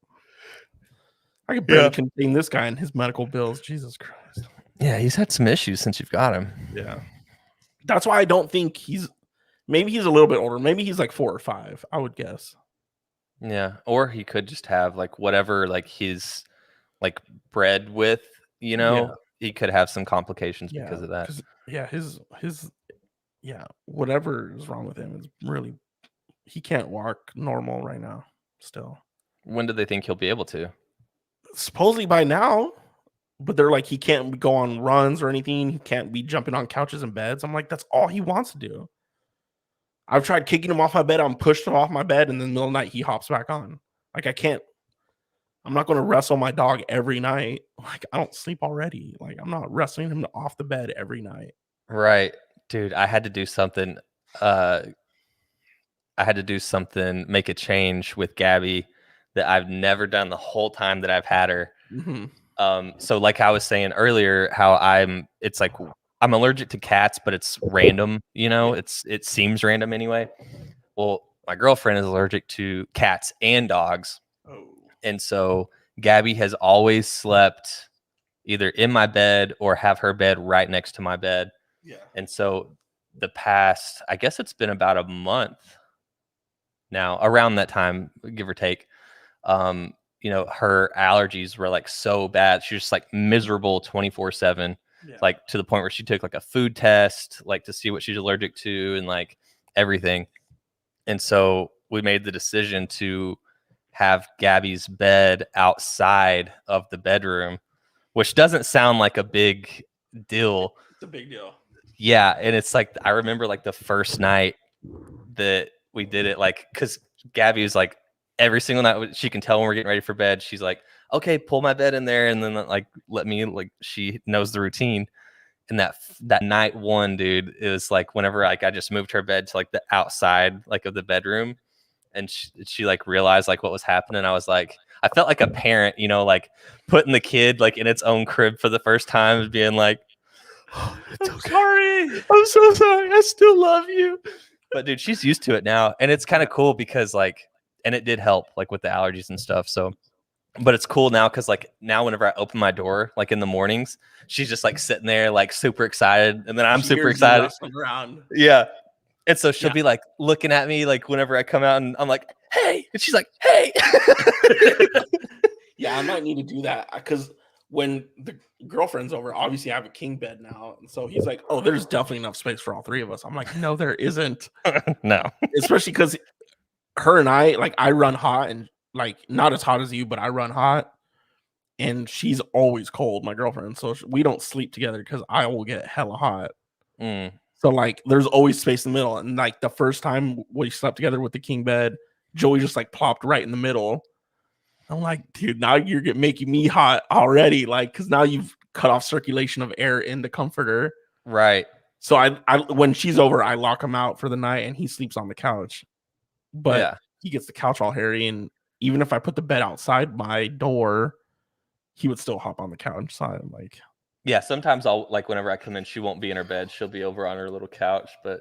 I could barely contain this guy and his medical bills. Jesus Christ. Yeah, he's had some issues since you've got him. Yeah, that's why I don't think maybe he's a little bit older. Maybe he's like 4 or 5, I would guess. Yeah, or he could just have like whatever like his like bred with, he could have some complications because of that. Yeah, his whatever is wrong with him is really, he can't walk normal right now still. When do they think he'll be able to? Supposedly by now, but they're like, he can't go on runs or anything. He can't be jumping on couches and beds. I'm like, that's all he wants to do. I've tried kicking him off my bed. I'm pushed him off my bed, and in the middle of the night, he hops back on. Like, I can't. I'm not going to wrestle my dog every night. Like, I don't sleep already. Like, I'm not wrestling him off the bed every night. Right. Dude, I had to do something. Make a change with Gabby that I've never done the whole time that I've had her. Mm-hmm. So like I was saying earlier, how it's like I'm allergic to cats, but it's random, it seems random anyway. Well, my girlfriend is allergic to cats and dogs. Oh. And so Gabby has always slept either in my bed or have her bed right next to my bed. Yeah. And so the past, I guess it's been about a month now, around that time, give or take, her allergies were like so bad. She was just like miserable 24/7, like to the point where she took like a food test, like to see what she's allergic to and like everything. And so we made the decision to have Gabby's bed outside of the bedroom, which doesn't sound like a big deal. It's a big deal. Yeah. And it's like, I remember like the first night that we did it, like, because Gabby was like, every single night she can tell when we're getting ready for bed, she's like, okay, pull my bed in there. And then like, let me, like, she knows the routine. And that night one, dude, it was like whenever like I just moved her bed to like the outside like of the bedroom, and she like realized like what was happening. I was like, I felt like a parent, like putting the kid like in its own crib for the first time, being like, oh, I'm sorry. I'm so sorry. I still love you. But dude, she's used to it now, and it's kind of cool because like, and it did help like with the allergies and stuff. So. But it's cool now because like now whenever I open my door like in the mornings, she's just like sitting there like super excited, and then I'm super excited. Around. Yeah, and so she'll be like looking at me like whenever I come out, and I'm like, "Hey," and she's like, "Hey." Yeah, I might need to do that because when the girlfriend's over, obviously I have a king bed now, and so he's like, "Oh, there's definitely enough space for all three of us." I'm like, "No, there isn't." No, especially because her and I run hot and. Like not as hot as you, but I run hot, and she's always cold, my girlfriend. So we don't sleep together because I will get hella hot. So like, there's always space in the middle. And like the first time we slept together with the king bed, Joey just like plopped right in the middle. I'm like, dude, now you're making me hot already, like because now you've cut off circulation of air in the comforter, right? So I when she's over, I lock him out for the night, and he sleeps on the couch. But he gets the couch all hairy, and even if I put the bed outside my door, he would still hop on the couch. So I'm like, yeah, sometimes I'll like whenever I come in, she won't be in her bed. She'll be over on her little couch. But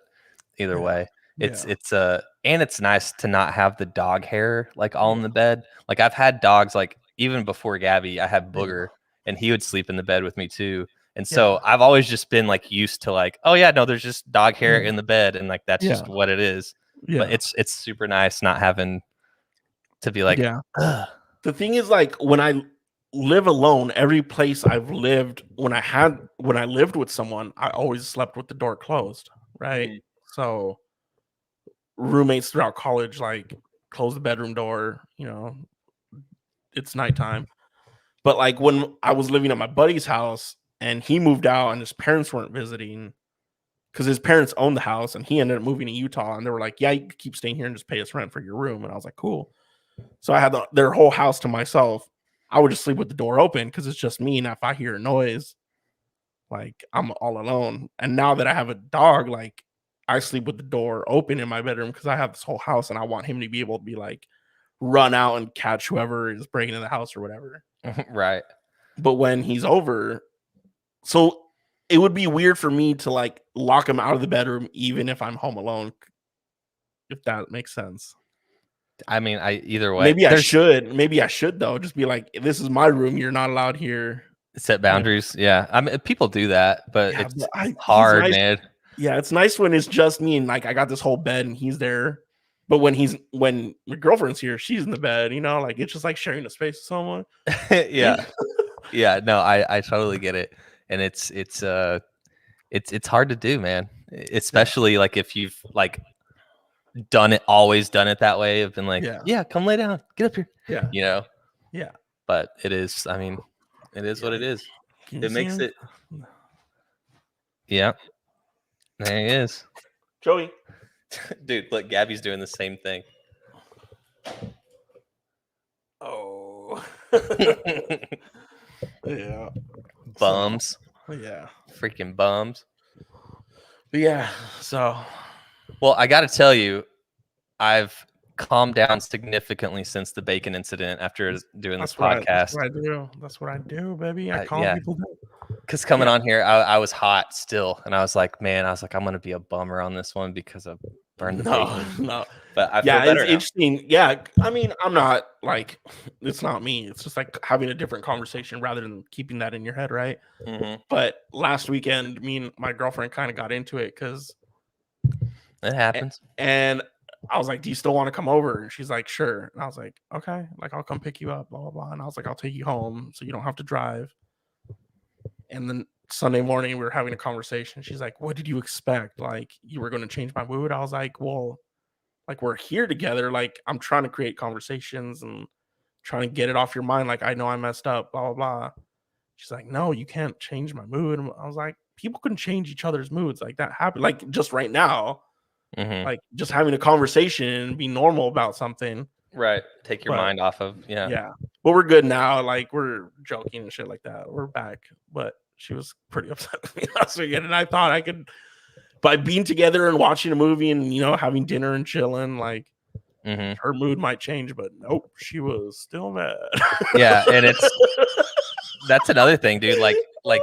either way, it's and it's nice to not have the dog hair like all in the bed. Like I've had dogs like even before Gabby, I had Booger, and he would sleep in the bed with me too. And so I've always just been like used to like, oh yeah, no, there's just dog hair in the bed, and like that's just what it is. But it's super nice not having to be like, ugh. The thing is, like when I live alone, every place I've lived when I lived with someone, I always slept with the door closed, right? So roommates throughout college like close the bedroom door, it's nighttime. But like when I was living at my buddy's house and he moved out and his parents weren't visiting because his parents owned the house, and he ended up moving to Utah, and they were like, yeah, you can keep staying here and just pay us rent for your room. And I was like, cool. So I had their whole house to myself. I would just sleep with the door open because it's just me. And if I hear a noise, like I'm all alone. And now that I have a dog, like I sleep with the door open in my bedroom because I have this whole house, and I want him to be able to be like run out and catch whoever is breaking in the house or whatever. Right. But when he's over, so it would be weird for me to like lock him out of the bedroom even if I'm home alone, if that makes sense. I mean, either way. Maybe I should though. Just be like, this is my room. You're not allowed here. Set boundaries. Yeah. I mean, people do that, but it's hard, nice. man. Yeah, it's nice when it's just me and like I got this whole bed and he's there. But when my girlfriend's here, she's in the bed, like it's just like sharing a space with someone. Yeah. Yeah. No, I totally get it. And it's hard to do, man. Especially like if you've like always done it that way. I've been like, yeah, come lay down, get up here. Yeah. Yeah. But it is, I mean, it is what it is. It makes it. Yeah. There he is. Joey. Dude, look, Gabby's doing the same thing. Oh. Yeah. Bums. Yeah. Freaking bums. Yeah. So. Well, I got to tell you, I've calmed down significantly since the bacon incident after doing this podcast. That's what I do, baby. I calm people down. Because coming Yeah. on here, I was hot still, and I was like, I'm gonna be a bummer on this one because I burned the patience. No. But I feel Yeah, better it's now. interesting. Yeah, I mean, I'm not like it's not me. It's just like having a different conversation rather than keeping that in your head, right? Mm-hmm. But last weekend, me and my girlfriend kind of got into it because, It happens. and I was like, "Do you still want to come over?" And she's like, "Sure." And I was like, "Okay, like I'll come pick you up, blah blah blah." And I was like, "I'll take you home so you don't have to drive." And then Sunday morning, we were having a conversation. She's like, "What did you expect? Like you were going to change my mood?" I was like, "Well, like we're here together. Like I'm trying to create conversations and trying to get it off your mind. Like I know I messed up, blah blah blah." She's like, "No, you can't change my mood." And I was like, "People can change each other's moods. Like that happened. Like just right now, Mm-hmm. like just having a conversation and be normal about something." Right. Take your But mind off of yeah, but we're good now. Like we're joking and shit like that. We're back. But she was pretty upset with me last weekend, and I thought I could, by being together and watching a movie and having dinner and chilling, like Mm-hmm. her mood might change. But nope, she was still mad. Yeah, and that's another thing, dude. Like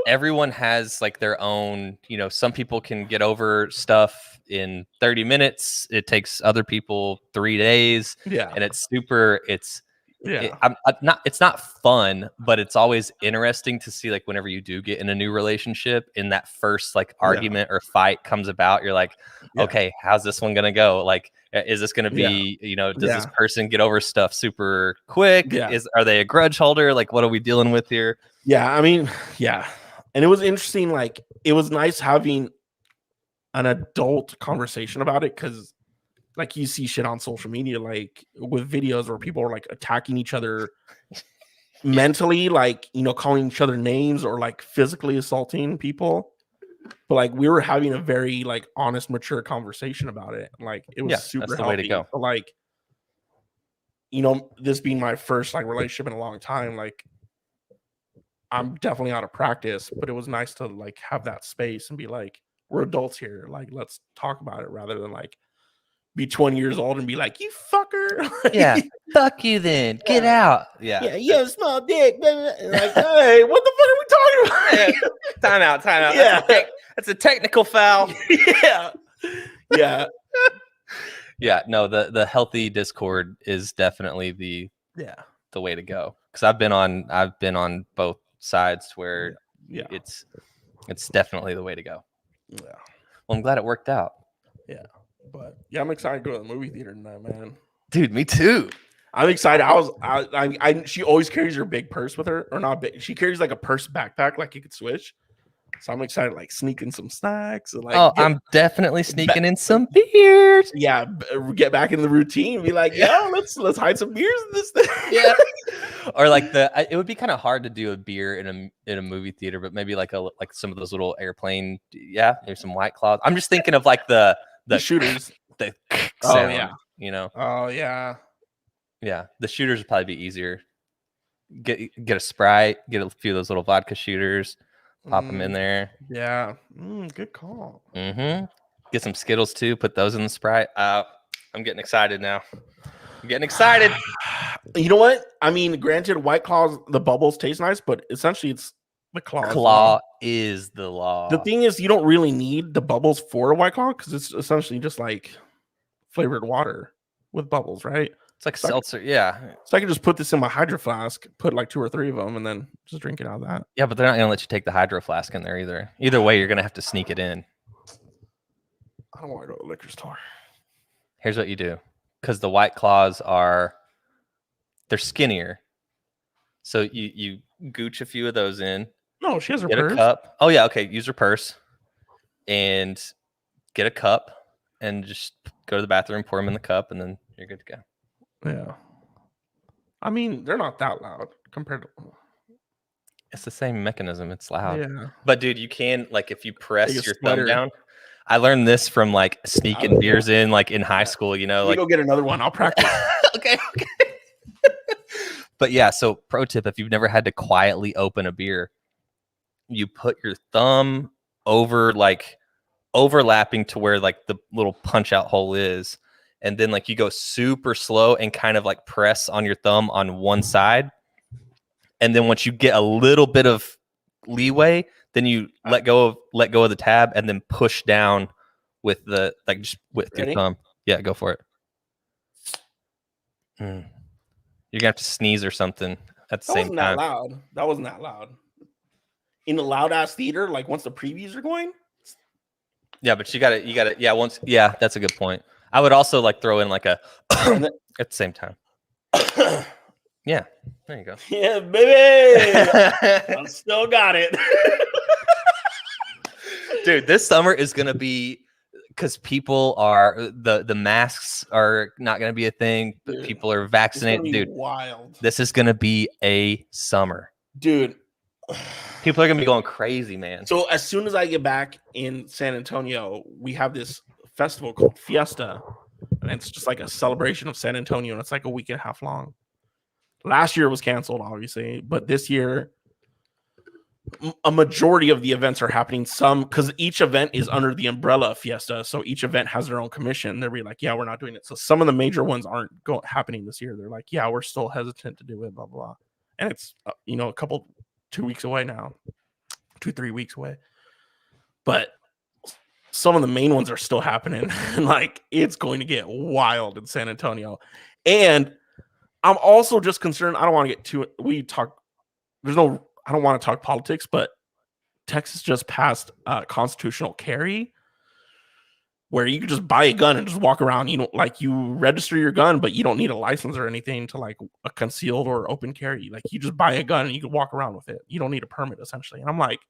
everyone has like their own, some people can get over stuff in 30 minutes. It takes other people 3 days, Yeah, and it's yeah, it's not fun, but it's always interesting to see, like, whenever you do get in a new relationship, in that first like argument or fight comes about, you're like, yeah, okay, how's this one gonna go? Like, is this gonna yeah, be, does this yeah, person get over stuff super quick? yeah, Are they a grudge holder? Like, what are we dealing with here? yeah. I mean, yeah, and it was interesting. Like it was nice having an adult conversation about it because like you see shit on social media, like with videos where people are like attacking each other mentally, like calling each other names or like physically assaulting people. But like we were having a very like honest, mature conversation about it. Like it was Yeah, super that's the way to healthy. go. But like, this being my first like relationship in a long time, like I'm definitely out of practice, but it was nice to like have that space and be like, we're adults here. Like, let's talk about it rather than like be 20 years old and be like, you fucker. Yeah, fuck you then. Get out. Yeah, you have a small dick. And like, hey, what the fuck are we talking about? Time out. Yeah. That's a technical foul. Yeah. Yeah. Yeah, no, the healthy discord is definitely the way to go. Because I've been on both sides where it's definitely the way to go. Yeah. Well, I'm glad it worked out. Yeah. But yeah, I'm excited to go to the movie theater tonight, man. Dude, me too. I'm excited. She always carries her big purse with her, or not big. She carries like a purse backpack, like you could switch. So I'm excited, like sneaking some snacks. And, like, I'm definitely sneaking in some beers. Yeah, get back in the routine. Be like, yo, let's hide some beers in this thing. Yeah. Or like it would be kind of hard to do a beer in a movie theater, but maybe like some of those little airplane. Yeah, there's some White Claws. I'm just thinking of like the shooters. The sound, Oh yeah. Yeah, the shooters would probably be easier. Get a Sprite, get a few of those little vodka shooters, pop them in there. Yeah, good call. Mm-hmm. Get some Skittles too. Put those in the Sprite. I'm getting excited now. I'm getting excited. You know what? I mean, granted, White Claws, the bubbles taste nice, but essentially it's the claw. Claw is the law. The thing is, you don't really need the bubbles for a White Claw because it's essentially just like flavored water with bubbles, right? It's like seltzer, yeah. So I can just put this in my hydro flask, put like 2 or 3 of them, and then just drink it out of that. Yeah, but they're not going to let you take the hydro flask in there either. Either way, you're going to have to sneak it in. I don't want to go to the liquor store. Here's what you do. Because the White Claws they're skinnier. So you gooch a few of those in. No, she has her get purse. A cup. Oh, yeah, okay. Use her purse. And get a cup and just go to the bathroom, pour them in the cup, and then you're good to go. Yeah. I mean, they're not that loud compared to... It's the same mechanism. It's loud. Yeah. But, dude, you can, like, if you press your sweater. thumb down. I learned this from, like, sneaking beers in, like, in high school, like... go get another one. I'll practice. Okay. But, yeah, so pro tip, if you've never had to quietly open a beer, you put your thumb over, like, overlapping to where, like, the little punch-out hole is. And then like you go super slow and kind of like press on your thumb on one side. And then once you get a little bit of leeway, then you let go of the tab and then push down with the just with your thumb. Yeah, go for it. You're gonna have to sneeze or something at the same time. That wasn't that loud. In a loud ass theater, like once the previews are going. Yeah, but you gotta yeah, that's a good point. I would also like throw in like a at the same time. Yeah, there you go. Yeah, baby. I still got it. Dude, this summer is gonna be because people are the masks are not gonna be a thing, but dude, people are vaccinated. Dude, wild. This is gonna be a summer. Dude. People are gonna be going crazy, man. So as soon as I get back in San Antonio, we have this festival called Fiesta, and it's just like a celebration of San Antonio, and it's like a week and a half long. Last year was canceled, obviously, but this year, a majority of the events are happening. Some because each event is under the umbrella of Fiesta, so each event has their own commission. They'll be like, "Yeah, we're not doing it." So some of the major ones aren't happening this year. They're like, "Yeah, we're still hesitant to do it." Blah blah, and it's a couple. 2 weeks away now, 2-3 weeks away. But some of the main ones are still happening. And like, it's going to get wild in San Antonio. And I'm also just concerned. I don't want to get too, I don't want to talk politics, but Texas just passed constitutional carry where you can just buy a gun and just walk around. You register your gun, but you don't need a license or anything to like a concealed or open carry. Like you just buy a gun and you can walk around with it. You don't need a permit essentially. And I'm like,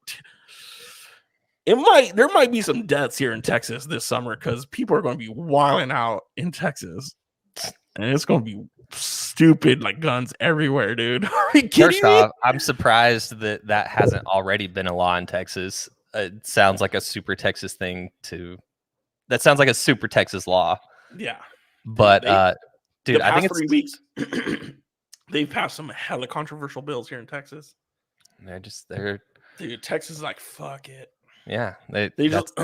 there might be some deaths here in Texas this summer because people are going to be wilding out in Texas, and it's going to be stupid like guns everywhere, dude. Are you kidding First off, I'm surprised that hasn't already been a law in Texas. It sounds like a super Texas thing to. That sounds like a super Texas law. Yeah. But dude, I think it's 3 weeks. They've passed some hella controversial bills here in Texas. They're dude, Texas is like, fuck it. Yeah. They just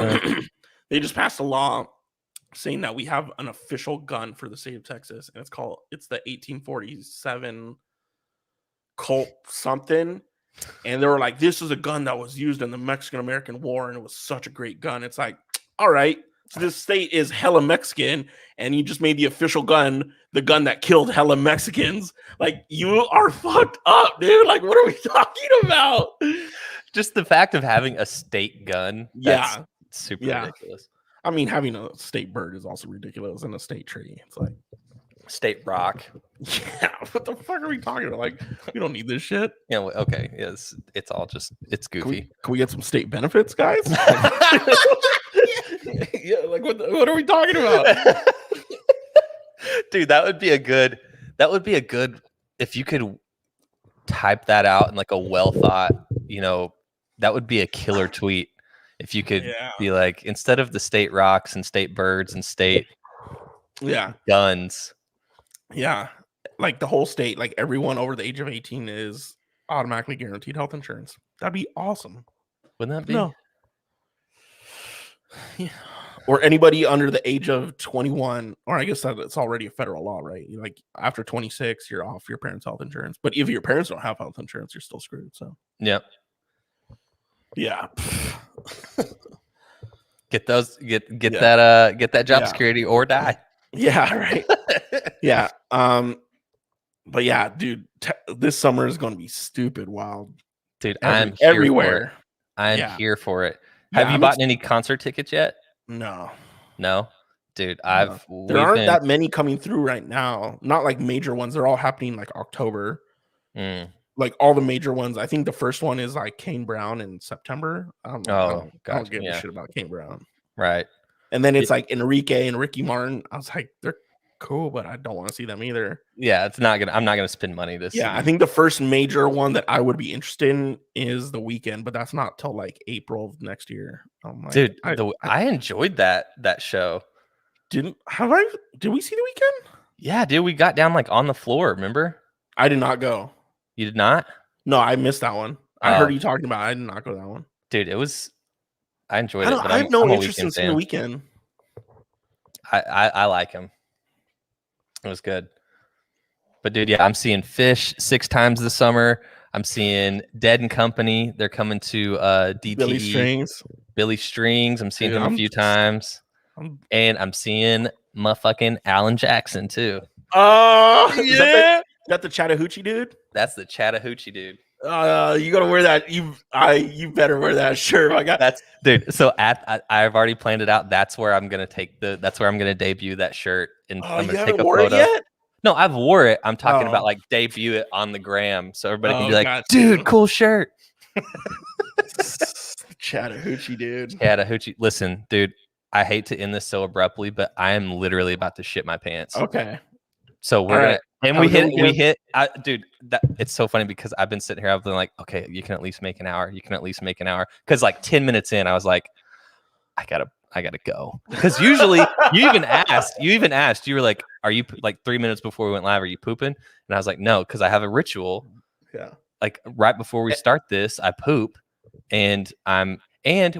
passed a law saying that we have an official gun for the state of Texas, and it's the 1847 Colt something. And they were like, this is a gun that was used in the Mexican-American War, and it was such a great gun. It's like, all right. So this state is hella Mexican, and you just made the official gun the gun that killed hella Mexicans. Like, you are fucked up, dude. Like, what are we talking about? Just the fact of having a state gun. That's super ridiculous. I mean, having a state bird is also ridiculous, and a state tree. It's like state rock. Yeah, what the fuck are we talking about? Like, we don't need this shit. Yeah, okay. Yes, it's all just it's goofy. Can we get some state benefits, guys? Yeah, like what are we talking about? Dude, that would be a good if you could type that out in like a well thought, that would be a killer tweet. If you could be like, instead of the state rocks and state birds and state guns. Yeah. Like the whole state, like everyone over the age of 18 is automatically guaranteed health insurance. That'd be awesome. Wouldn't that be? No. Yeah. Or anybody under the age of 21, or I guess that it's already a federal law, right? Like after 26, you're off your parents' health insurance. But if your parents don't have health insurance, you're still screwed. So yep. Yeah. Get that job security or die. Yeah, right. Yeah. But yeah, dude, this summer is going to be stupid wild. Dude, I'm everywhere. I'm here for it. Have you bought any concert tickets yet? No. Dude, there aren't that many coming through right now. Not like major ones. They're all happening like October. Like all the major ones. I think the first one is like Kane Brown in September. I don't give a shit about Kane Brown. Right. And then it's like Enrique and Ricky Martin. I was like, they're cool, but I don't want to see them either. Yeah, I'm not gonna spend money this season. I think the first major one that I would be interested in is The Weeknd, but that's not till like April of next year. Dude, I enjoyed that show. Did we see The Weeknd? Yeah, dude, we got down like on the floor, remember? I did not go. You did not? No, I missed that one. I heard you talking about it. I did not go to that one. Dude, I enjoyed it. I have no interest in seeing The Weeknd. I like him. It was good. But dude, yeah, I'm seeing Fish 6 times this summer. I'm seeing Dead and Company. They're coming to DTE. Billy Strings. Billy Strings. I'm seeing Dude, him a few times. And I'm seeing motherfucking Alan Jackson too. Oh, Yeah. is that the Chattahoochee dude? That's the Chattahoochee dude. You gotta wear that. You better wear that shirt. My God, that's dude. So I've already planned it out. That's where I'm gonna that's where I'm gonna debut that shirt, and I'm gonna take a photo. Yet? No, I've wore it. I'm talking about like debut it on the gram, so everybody can be like, dude, cool shirt. Chattahoochee dude. Chattahoochee. Listen, dude. I hate to end this so abruptly, but I am literally about to shit my pants. Okay. So we're gonna and we hit dude, it's so funny because I've been sitting here, I've been like, okay, you can at least make an hour. You can at least make an hour. Because like 10 minutes in, I was like, I gotta go. Because usually you even asked, you were like, are you like 3 minutes before we went live, are you pooping? And I was like, no, because I have a ritual. Yeah. Like right before we start this, I poop and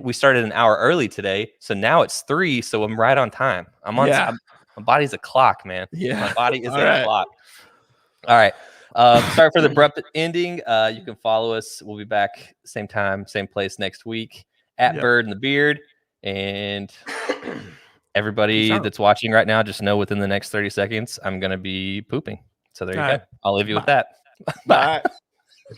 we started an hour early today, so now it's 3, so I'm right on time. My body's a clock, man. Yeah, my body is a clock. All right. Sorry for the abrupt ending. You can follow us. We'll be back same time, same place next week at Bird and the Beard. And everybody that's watching right now, just know within the next 30 seconds, I'm gonna be pooping. So there you go. I'll leave you with that. Bye.